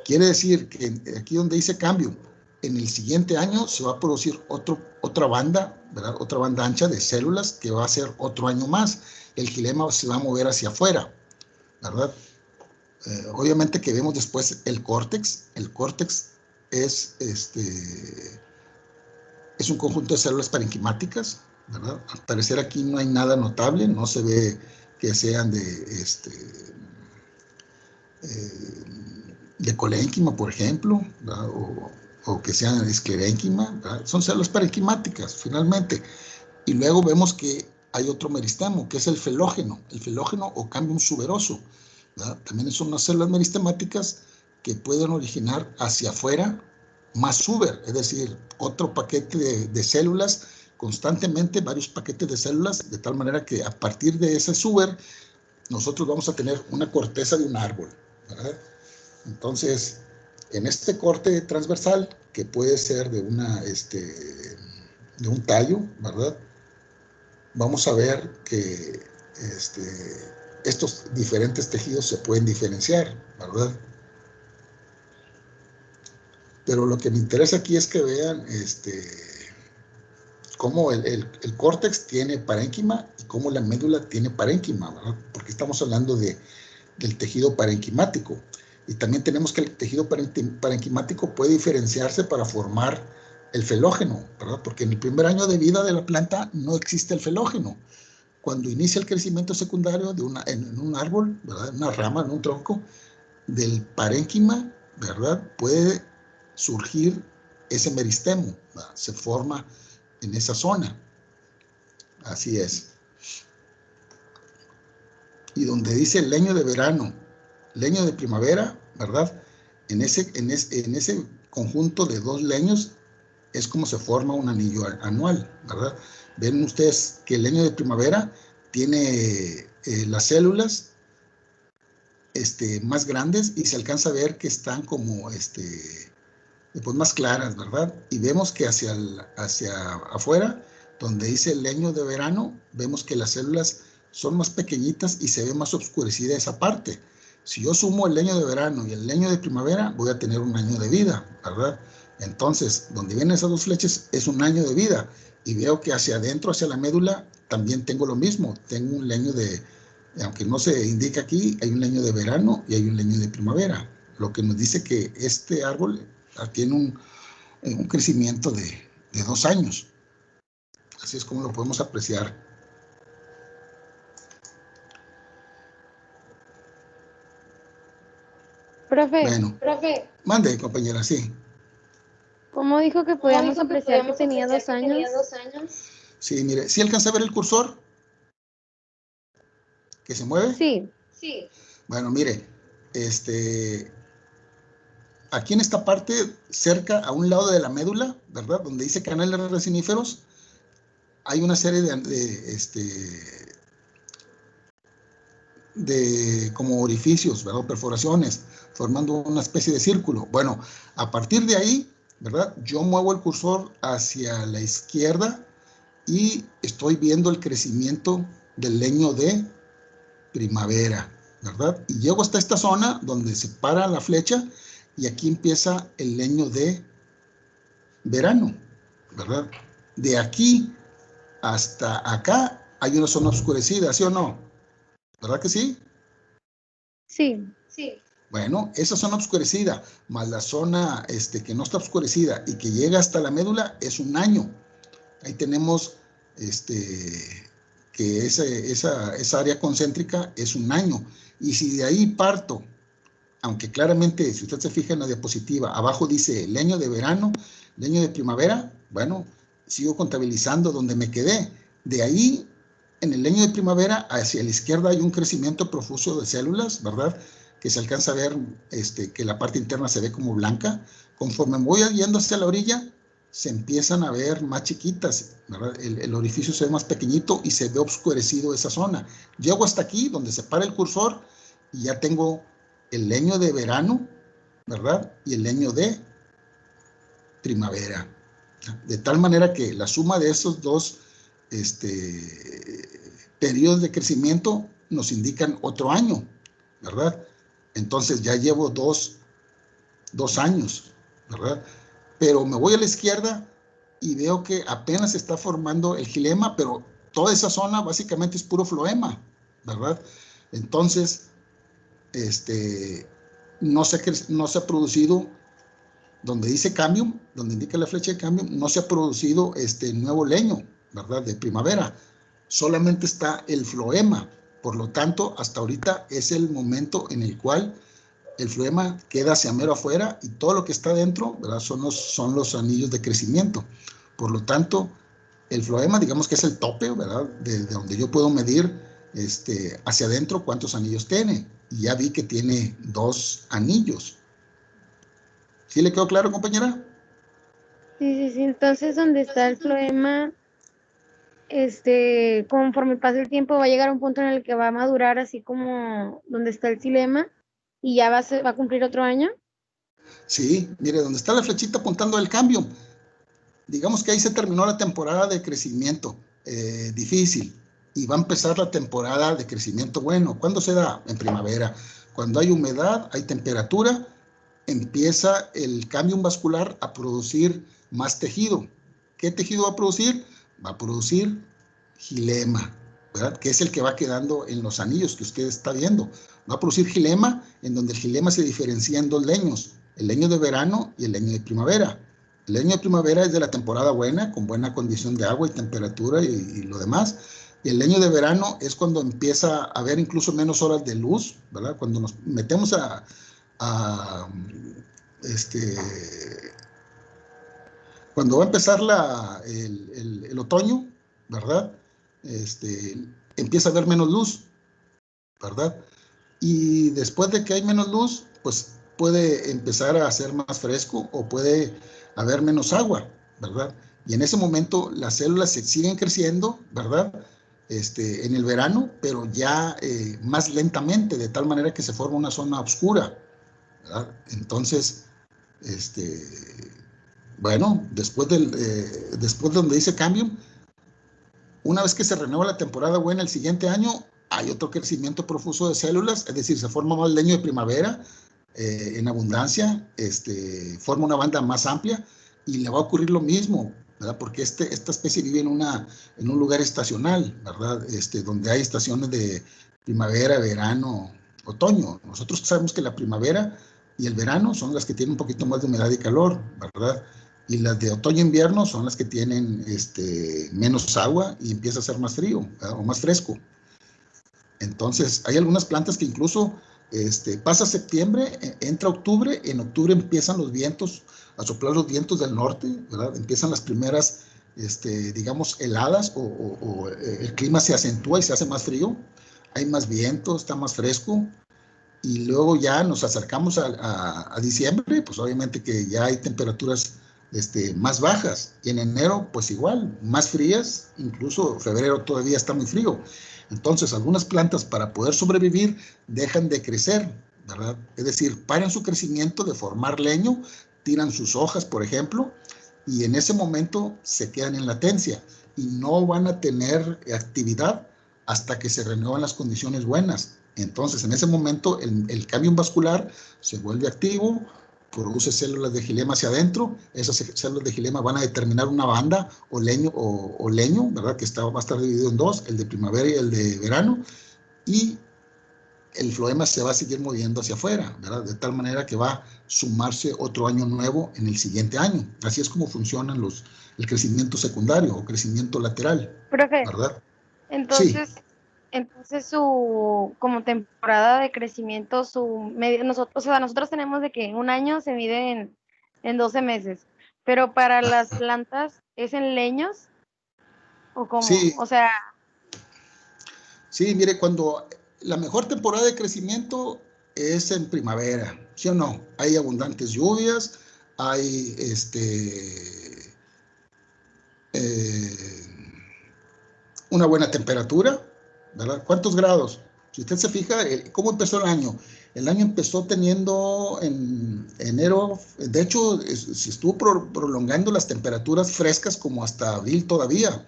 Quiere decir que aquí donde dice cambio, en el siguiente año se va a producir otra banda, ¿verdad? Otra banda ancha de células que va a ser otro año más. El gilema se va a mover hacia afuera, ¿verdad? Obviamente que vemos después el córtex. El córtex es un conjunto de células parenquimáticas, ¿verdad? Al parecer aquí no hay nada notable, no se ve que sean de colénquima, por ejemplo, o que sean esclerénquima, ¿verdad? Son células parenquimáticas, finalmente. Y luego vemos que hay otro meristemo, que es el felógeno o cambium suberoso, ¿verdad? También son unas células meristemáticas que pueden originar hacia afuera más suber, es decir, otro paquete de células, constantemente varios paquetes de células, de tal manera que a partir de ese suber, nosotros vamos a tener una corteza de un árbol, ¿verdad? Entonces, en este corte transversal, que puede ser de un tallo, ¿verdad? Vamos a ver que estos diferentes tejidos se pueden diferenciar, ¿verdad? Pero lo que me interesa aquí es que vean cómo el córtex tiene parénquima y cómo la médula tiene parénquima, ¿verdad? Porque estamos hablando del tejido parenquimático. Y también tenemos que el tejido parenquimático puede diferenciarse para formar el felógeno, ¿verdad? Porque en el primer año de vida de la planta no existe el felógeno. Cuando inicia el crecimiento secundario en un árbol, ¿verdad? En una rama, en un tronco, del parénquima, ¿verdad? Puede surgir ese meristemo, ¿verdad? Se forma en esa zona. Así es. Y donde dice leño de verano, leño de primavera, ¿verdad? En ese conjunto de dos leños es como se forma un anillo anual, ¿verdad? Ven ustedes que el leño de primavera tiene las células más grandes y se alcanza a ver que están como pues más claras, ¿verdad? Y vemos que hacia afuera, donde dice el leño de verano, vemos que las células son más pequeñitas y se ve más oscurecida esa parte. Si yo sumo el leño de verano y el leño de primavera, voy a tener un año de vida, ¿verdad? Entonces, donde vienen esas dos flechas es un año de vida. Y veo que hacia adentro, hacia la médula, también tengo lo mismo. Tengo un leño aunque no se indica aquí, hay un leño de verano y hay un leño de primavera. Lo que nos dice que este árbol tiene un crecimiento de 2 años. Así es como lo podemos apreciar. Bueno, Profe, mande, compañera, sí. ¿cómo dijo que podíamos apreciar que tenía 2 años? Sí, mire, ¿sí alcanza a ver el cursor que se mueve? Sí, Bueno, mire, aquí en esta parte, cerca, a un lado de la médula, ¿verdad? Donde dice canales resiníferos, hay una serie de como orificios, ¿verdad? Perforaciones, formando una especie de círculo. Bueno, a partir de ahí, ¿verdad? Yo muevo el cursor hacia la izquierda y estoy viendo el crecimiento del leño de primavera, ¿verdad? Y llego hasta esta zona donde se para la flecha y aquí empieza el leño de verano, ¿verdad? De aquí hasta acá hay una zona oscurecida, ¿sí o no? ¿Verdad que sí? sí. Bueno, esa zona oscurecida, más la zona que no está oscurecida y que llega hasta la médula, es un año. Ahí tenemos que esa área concéntrica es un año. Y si de ahí parto, aunque claramente, si usted se fija en la diapositiva, abajo dice leño de verano, leño de primavera, bueno, sigo contabilizando donde me quedé. De ahí, en el leño de primavera, hacia la izquierda hay un crecimiento profuso de células, ¿verdad? Que se alcanza a ver que la parte interna se ve como blanca. Conforme voy yendo hacia la orilla, se empiezan a ver más chiquitas, ¿verdad? El orificio se ve más pequeñito y se ve oscurecido esa zona. Llego hasta aquí, donde se para el cursor, y ya tengo el leño de verano, ¿verdad? Y el leño de primavera. De tal manera que la suma de esos dos periodos de crecimiento nos indican otro año, ¿verdad? Entonces ya llevo dos años, ¿verdad? pero me voy a la izquierda y veo que apenas se está formando el xilema, pero toda esa zona básicamente es puro floema, ¿verdad? Entonces, no se ha producido, donde dice cambio, donde indica la flecha de cambio, no se ha producido nuevo leño, ¿verdad? De primavera. Solamente está el floema. Por lo tanto, hasta ahorita es el momento en el cual el floema queda hacia mero afuera y todo lo que está dentro, ¿verdad? Son los anillos de crecimiento. Por lo tanto, el floema, digamos que es el tope, ¿verdad? De donde yo puedo medir hacia adentro cuántos anillos tiene. Y ya vi que tiene 2 anillos. ¿Sí le quedó claro, compañera? Sí, sí, sí. Entonces, donde está el floema, conforme pase el tiempo, va a llegar un punto en el que va a madurar, así como donde está el xilema, y ya va a cumplir otro año. Sí, mire, donde está la flechita apuntando el cambio, digamos que ahí se terminó la temporada de crecimiento difícil y va a empezar la temporada de crecimiento bueno. ¿Cuándo se da? En primavera. Cuando hay humedad, hay temperatura, empieza el cambio vascular a producir más tejido. ¿Qué tejido va a producir? Va a producir xilema, ¿verdad? Que es el que va quedando en los anillos que usted está viendo. Va a producir xilema, en donde el xilema se diferencia en 2 leños, el leño de verano y el leño de primavera. El leño de primavera es de la temporada buena, con buena condición de agua y temperatura y lo demás. Y el leño de verano es cuando empieza a haber incluso menos horas de luz, ¿verdad? Cuando nos metemos a cuando va a empezar el otoño, ¿verdad? Empieza a haber menos luz, ¿verdad? Y después de que hay menos luz, pues puede empezar a ser más fresco o puede haber menos agua, ¿verdad? Y en ese momento las células se siguen creciendo, ¿verdad? En el verano, pero ya más lentamente, de tal manera que se forma una zona oscura, ¿verdad? Entonces, bueno, después de donde dice cambio, una vez que se renueva la temporada buena el siguiente año, hay otro crecimiento profuso de células, es decir, se forma más leño de primavera en abundancia, forma una banda más amplia y le va a ocurrir lo mismo, ¿verdad? Porque esta especie vive en un lugar estacional, ¿verdad? Donde hay estaciones de primavera, verano, otoño. Nosotros sabemos que la primavera y el verano son las que tienen un poquito más de humedad y calor, ¿verdad? Y las de otoño-invierno son las que tienen menos agua y empieza a ser más frío, ¿verdad? O más fresco. Entonces, hay algunas plantas que incluso pasa septiembre, entra octubre, en octubre empiezan los vientos, a soplar los vientos del norte, ¿verdad? Empiezan las primeras, digamos, heladas o el clima se acentúa y se hace más frío, hay más viento, está más fresco, y luego ya nos acercamos a diciembre, pues obviamente que ya hay temperaturas más bajas, y en enero pues igual, más frías, incluso febrero todavía está muy frío. Entonces algunas plantas para poder sobrevivir dejan de crecer, ¿verdad? Es decir, paran su crecimiento de formar leño, tiran sus hojas, por ejemplo, y en ese momento se quedan en latencia y no van a tener actividad hasta que se renuevan las condiciones buenas. Entonces, en ese momento, el cambio vascular se vuelve activo, produce células de xilema hacia adentro, esas células de xilema van a determinar una banda o leño, ¿verdad? Que va a estar dividido en 2, el de primavera y el de verano, y el floema se va a seguir moviendo hacia afuera, ¿verdad? De tal manera que va a sumarse otro año nuevo en el siguiente año. Así es como funcionan el crecimiento secundario o crecimiento lateral, Profe, ¿verdad? Sí, entonces su como temporada de crecimiento, nosotros, o sea, nosotros tenemos de que en un año se mide en 12 meses, pero para las plantas es en leños o cómo, sí, o sea, sí, mire, cuando la mejor temporada de crecimiento es en primavera, ¿sí o no? Hay abundantes lluvias, hay eh, una buena temperatura, ¿verdad? ¿Cuántos grados? Si usted se fija, ¿cómo empezó el año? El año empezó teniendo en enero, de hecho, se estuvo prolongando las temperaturas frescas como hasta abril todavía.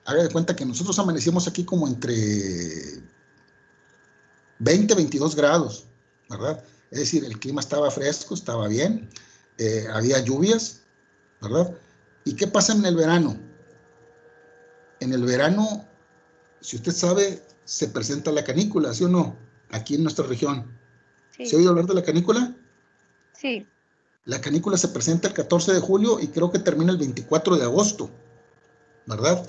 Haga de cuenta que nosotros amanecimos aquí como entre 20, 22 grados, ¿verdad? Es decir, el clima estaba fresco, estaba bien, había lluvias, ¿verdad? ¿Y qué pasa en el verano? En el verano, si usted sabe, se presenta la canícula, ¿sí o no? Aquí en nuestra región. ¿Se ha Sí, oído hablar de la canícula? sí, La canícula se presenta el 14 de julio y creo que termina el 24 de agosto, ¿verdad?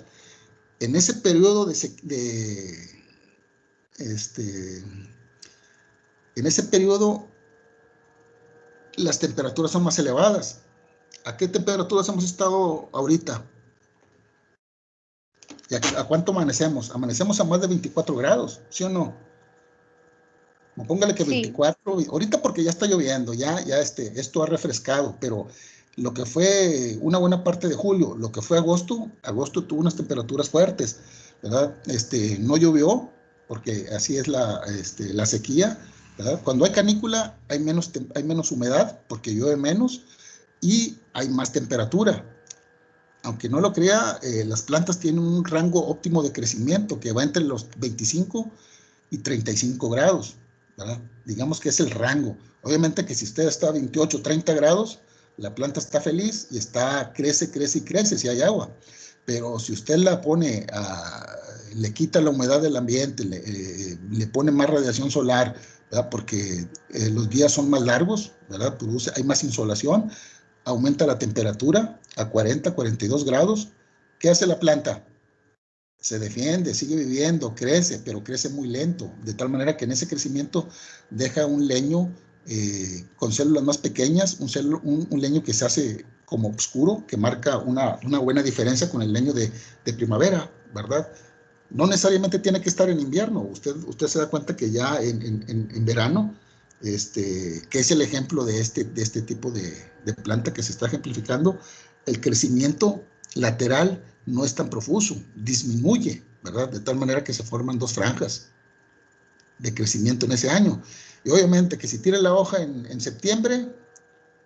En ese periodo este, en ese periodo las temperaturas son más elevadas. ¿A qué temperaturas hemos estado ahorita? ¿Y a cuánto amanecemos? Amanecemos a más de 24 grados, ¿sí o no? Póngale que sí, 24, ahorita porque ya está lloviendo, esto ha refrescado, pero lo que fue una buena parte de julio, lo que fue agosto tuvo unas temperaturas fuertes, ¿verdad? No llovió, porque así es la sequía, ¿verdad? Cuando hay canícula hay menos humedad, porque llueve menos, y hay más temperatura. Aunque no lo crea, las plantas tienen un rango óptimo de crecimiento que va entre los 25 y 35 grados, ¿verdad? Digamos que es el rango. Obviamente que si usted está a 28, 30 grados, la planta está feliz y crece, crece y crece si hay agua. Pero si usted le quita la humedad del ambiente, le pone más radiación solar, ¿verdad? Porque los días son más largos, ¿verdad? Hay más insolación, aumenta la temperatura a 40, 42 grados. ¿Qué hace la planta? Se defiende, sigue viviendo, crece, pero crece muy lento, de tal manera que en ese crecimiento deja un leño con células más pequeñas, un leño que se hace como oscuro, que marca una buena diferencia con el leño de primavera, ¿verdad? No necesariamente tiene que estar en invierno, usted se da cuenta que ya en verano, que es el ejemplo de este tipo de planta que se está ejemplificando, el crecimiento lateral no es tan profuso, disminuye, ¿verdad? De tal manera que se forman dos franjas de crecimiento en ese año. Y obviamente que si tira la hoja en septiembre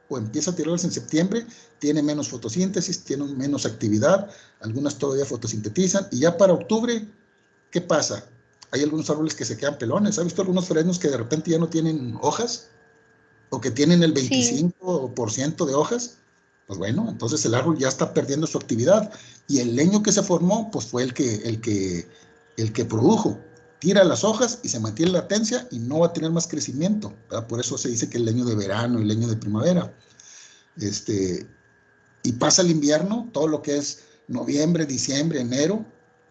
o empieza a tirarlas en septiembre, tiene menos fotosíntesis, tiene menos actividad, algunas todavía fotosintetizan, y ya para octubre, ¿qué pasa? Hay algunos árboles que se quedan pelones. ¿Ha visto algunos fresnos que de repente ya no tienen hojas? ¿O que tienen el sí. 25% de hojas? Pues bueno, entonces el árbol ya está perdiendo su actividad. Y el leño que se formó, pues fue el que produjo. Tira las hojas y se mantiene latencia y no va a tener más crecimiento, ¿verdad? Por eso se dice que el leño de verano y el leño de primavera. Este, y pasa el invierno, todo lo que es noviembre, diciembre, enero,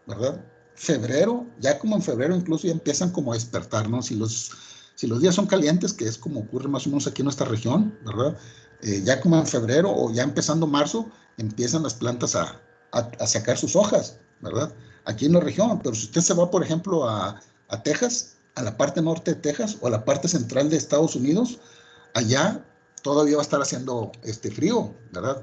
¿verdad? Febrero, ya como en febrero incluso ya empiezan como a despertar, ¿no? Si los días son calientes, que es como ocurre más o menos aquí en nuestra región, ¿verdad? Ya como en febrero o ya empezando marzo, empiezan las plantas a sacar sus hojas, ¿verdad? Aquí en la región, pero si usted se va, por ejemplo, a Texas, a la parte norte de Texas o a la parte central de Estados Unidos, allá todavía va a estar haciendo frío, ¿verdad?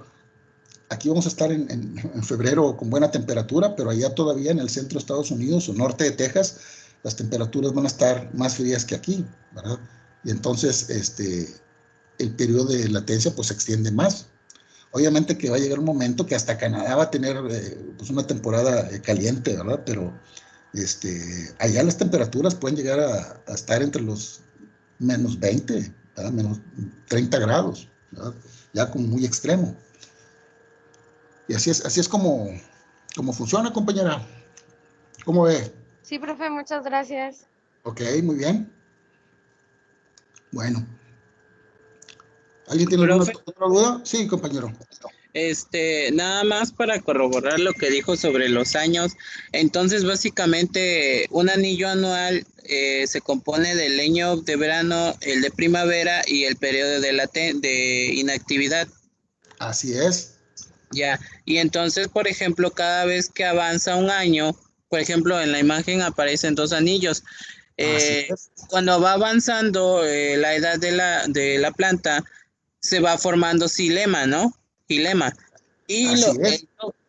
Aquí vamos a estar en febrero con buena temperatura, pero allá todavía en el centro de Estados Unidos o norte de Texas, las temperaturas van a estar más frías que aquí, ¿verdad? Y entonces el periodo de latencia pues se extiende más. Obviamente que va a llegar un momento que hasta Canadá va a tener pues una temporada caliente, ¿verdad? Pero allá las temperaturas pueden llegar a estar entre los menos 20, ¿verdad? Menos 30 grados, ¿verdad? Ya como muy extremo. Y así es como funciona, compañera. ¿Cómo ve? Sí, profe, muchas gracias. Ok, muy bien. Bueno, ¿alguien tiene alguna Profe, otra duda? Sí, compañero. nada más para corroborar lo que dijo sobre los años. Entonces, básicamente, un anillo anual se compone del leño de verano, el de primavera y el periodo de inactividad. Así es. Ya. Y entonces, por ejemplo, cada vez que avanza un año, por ejemplo, en la imagen aparecen dos anillos. Así Eh, es. Cuando va avanzando la edad de la planta, se va formando xilema, ¿no? Xilema. Y Así es.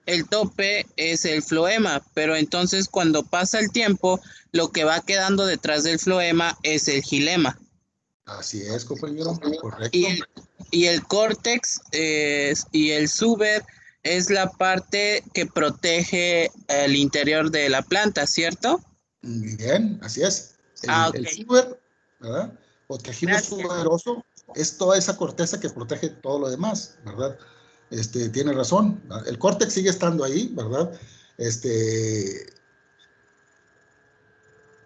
el tope es el floema, pero entonces cuando pasa el tiempo, lo que va quedando detrás del floema es el xilema. Así es, compañero. Y Correcto. el, y el córtex y el suber es la parte que protege el interior de la planta, ¿cierto? Muy bien, así es. Ah, El ok. suber, ¿verdad? O tejido Gracias. suberoso es toda esa corteza que protege todo lo demás, ¿verdad? tiene razón. El córtex sigue estando ahí, ¿verdad?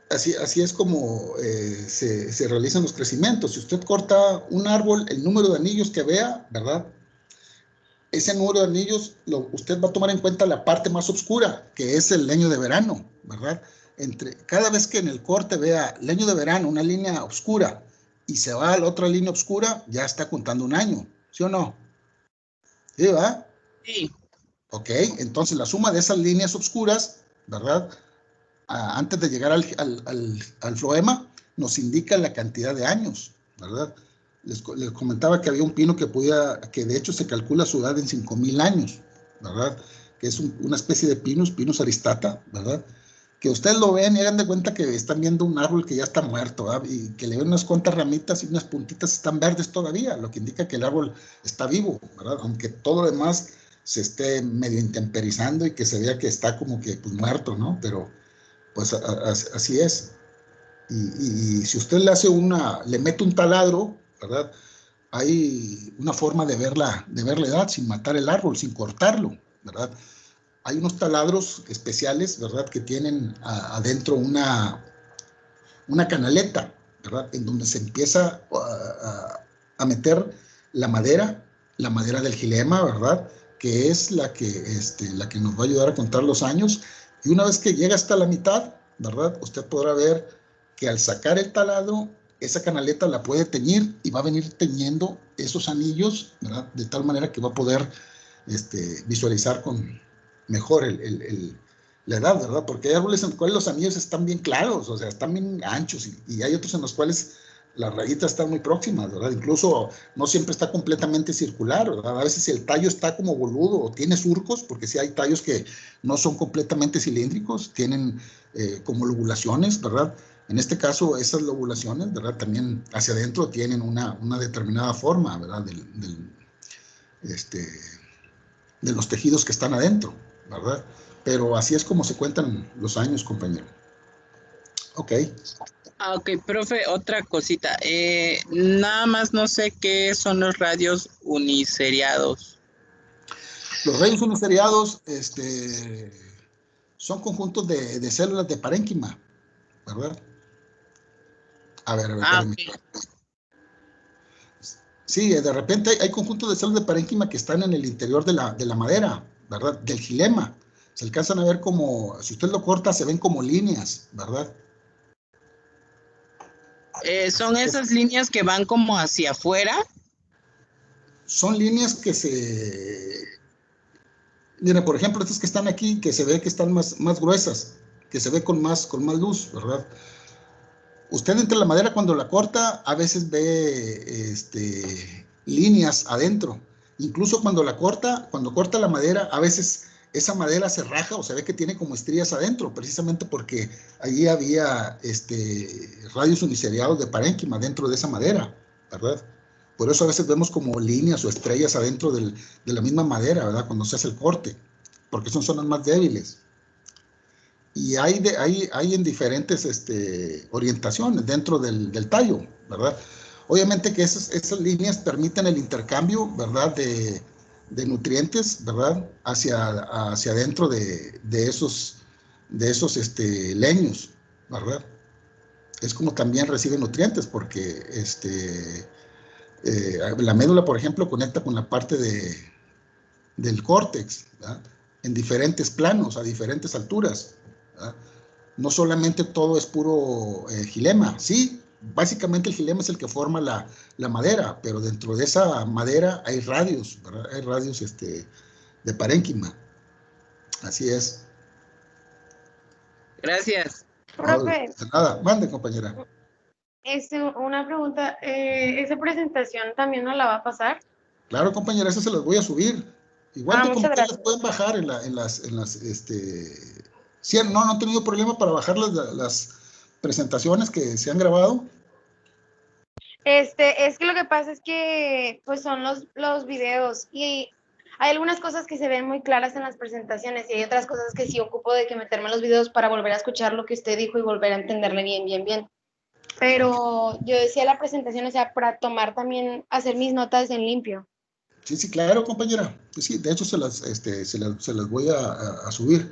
Así es como se realizan los crecimientos. Si usted corta un árbol, el número de anillos que vea, ¿verdad? Ese número de anillos, usted va a tomar en cuenta la parte más oscura, que es el leño de verano, ¿verdad? Cada vez que en el corte vea leño de verano, una línea oscura, y se va a la otra línea oscura, ya está contando un año, ¿sí o no? ¿Sí, verdad? Sí. Ok, entonces la suma de esas líneas oscuras, ¿verdad? Antes de llegar al floema, nos indica la cantidad de años, ¿verdad? Les comentaba que había un pino que de hecho se calcula su edad en 5,000 años, ¿verdad? Que es una especie de pinus aristata, ¿verdad? Que ustedes lo ven y hagan de cuenta que están viendo un árbol que ya está muerto, ¿verdad? Y que le ven unas cuantas ramitas y unas puntitas están verdes todavía, lo que indica que el árbol está vivo, ¿verdad? Aunque todo lo demás se esté medio intemperizando y que se vea que está como que pues, muerto, ¿no? Pero pues así es. Y si usted le mete un taladro, ¿verdad? Hay una forma de ver la edad sin matar el árbol, sin cortarlo, ¿verdad? Hay unos taladros especiales, ¿verdad? Que tienen adentro una canaleta, ¿verdad? En donde se empieza a meter la madera del gilema, ¿verdad? Que es la que nos va a ayudar a contar los años. Y una vez que llega hasta la mitad, ¿verdad? Usted podrá ver que al sacar el taladro, esa canaleta la puede teñir y va a venir teñiendo esos anillos, ¿verdad? De tal manera que va a poder visualizar con mejor la edad, ¿verdad? Porque hay árboles en los cuales los anillos están bien claros, o sea, están bien anchos, y hay otros en los cuales las rayitas están muy próximas, ¿verdad? Incluso no siempre está completamente circular, ¿verdad? A veces el tallo está como boludo o tiene surcos, porque sí hay tallos que no son completamente cilíndricos, tienen como lobulaciones, ¿verdad? En este caso, esas lobulaciones, ¿verdad? También hacia adentro tienen una determinada forma, ¿verdad? De los tejidos que están adentro, ¿verdad? Pero así es como se cuentan los años, compañero. Ok. Ok, profe, otra cosita. Nada más no sé qué son los radios uniseriados. Los rayos uniseriados son conjuntos de células de parénquima, ¿verdad? A ver, espérenme. Okay. Sí, de repente hay conjuntos de células de parénquima que están en el interior de la madera, ¿verdad? Del gilema. Se alcanzan a ver como, si usted lo corta, se ven como líneas, ¿verdad? ¿Son esas líneas que van como hacia afuera? Son líneas que Mira, por ejemplo, estas que están aquí, que se ve que están más gruesas, que se ve con más luz, ¿verdad? Usted entre la madera cuando la corta, a veces ve líneas adentro. Incluso cuando corta la madera, a veces esa madera se raja o se ve que tiene como estrías adentro, precisamente porque allí había radios uniseriados de parénquima dentro de esa madera, ¿verdad? Por eso a veces vemos como líneas o estrellas adentro de la misma madera, ¿verdad? Cuando se hace el corte, porque son zonas más débiles. Y hay en diferentes orientaciones dentro del tallo, ¿verdad? Obviamente que esas líneas permiten el intercambio, ¿verdad? De nutrientes, ¿verdad? Hacia adentro de esos leños, ¿verdad? Es como también reciben nutrientes porque la médula, por ejemplo, conecta con la parte del córtex, ¿verdad? En diferentes planos, a diferentes alturas, ¿verdad? No solamente todo es puro gilema, sí, básicamente el gilema es el que forma la madera, pero dentro de esa madera hay radios, ¿verdad? Hay radios de parénquima, así es. Gracias. No, Profe, de nada, mande compañera. una pregunta, ¿esa presentación también nos la va a pasar? Claro compañera, esas se las voy a subir. Igual Ah, de como muchas ustedes las gracias. pueden bajar sí, no han tenido problema para bajar las presentaciones que se han grabado. Es que lo que pasa es que pues son los videos y hay algunas cosas que se ven muy claras en las presentaciones y hay otras cosas que sí ocupo de que meterme en los videos para volver a escuchar lo que usted dijo y volver a entenderle bien, bien, bien. Pero yo decía la presentación, o sea, para tomar también, hacer mis notas en limpio. Sí, sí, claro, compañera. Sí, sí, de hecho se las voy a subir.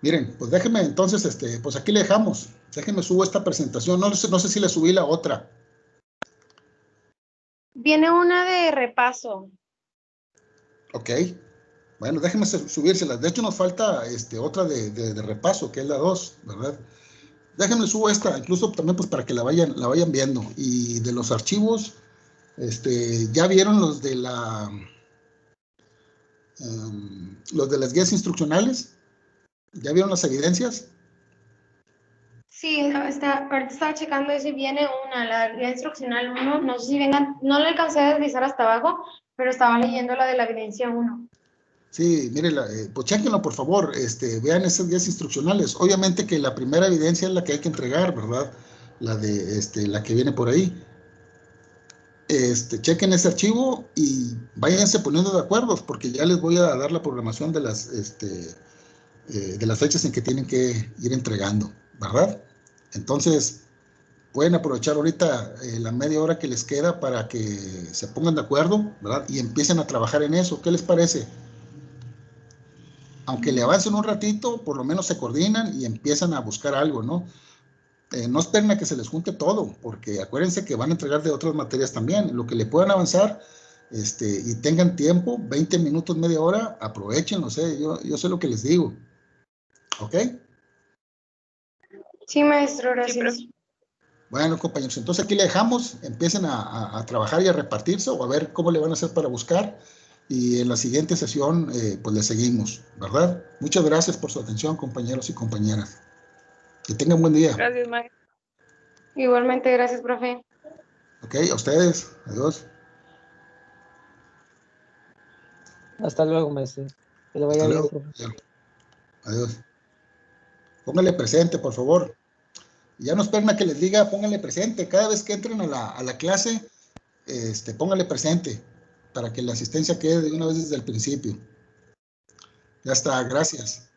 Miren, pues déjenme entonces, pues aquí le dejamos. Déjenme subo esta presentación. No sé si le subí la otra. Viene una de repaso. Ok. Bueno, déjenme subírselas. De hecho, nos falta otra de repaso, que es la 2, ¿verdad? Déjenme subo esta, incluso también pues para que la vayan viendo. Y de los archivos, ya vieron los de las guías instruccionales. ¿Ya vieron las evidencias? Sí, ahorita estaba checando y si viene una, la guía instruccional 1, no sé si vengan, no la alcancé a deslizar hasta abajo, pero estaba leyendo la de la evidencia 1. Sí, mire, pues chéquenlo por favor, vean esas guías instruccionales. Obviamente que la primera evidencia es la que hay que entregar, ¿verdad? La que viene por ahí. Chequen ese archivo y váyanse poniendo de acuerdo, porque ya les voy a dar la programación de las fechas en que tienen que ir entregando, ¿verdad? Entonces, pueden aprovechar ahorita la media hora que les queda para que se pongan de acuerdo, ¿verdad? Y empiecen a trabajar en eso. ¿Qué les parece? Aunque le avancen un ratito, por lo menos se coordinan y empiezan a buscar algo, ¿no? No esperen a que se les junte todo, porque acuérdense que van a entregar de otras materias también. Lo que le puedan avanzar y tengan tiempo, 20 minutos, media hora, aprovechenlo, yo sé lo que les digo. ¿Ok? Sí, maestro, gracias. Sí, Bueno, compañeros, entonces aquí le dejamos, empiecen a trabajar y a repartirse o a ver cómo le van a hacer para buscar y en la siguiente sesión pues le seguimos, ¿verdad? Muchas gracias por su atención, compañeros y compañeras. Que tengan buen día. gracias, maestro. Igualmente, gracias, profe. Ok, a ustedes. Adiós. Hasta luego, maestro. Que le vaya Hasta bien, luego. profe. Adiós. Póngale presente, por favor. Y ya no esperen a que les diga, póngale presente. Cada vez que entren a la clase, póngale presente para que la asistencia quede de una vez desde el principio. Ya está, gracias.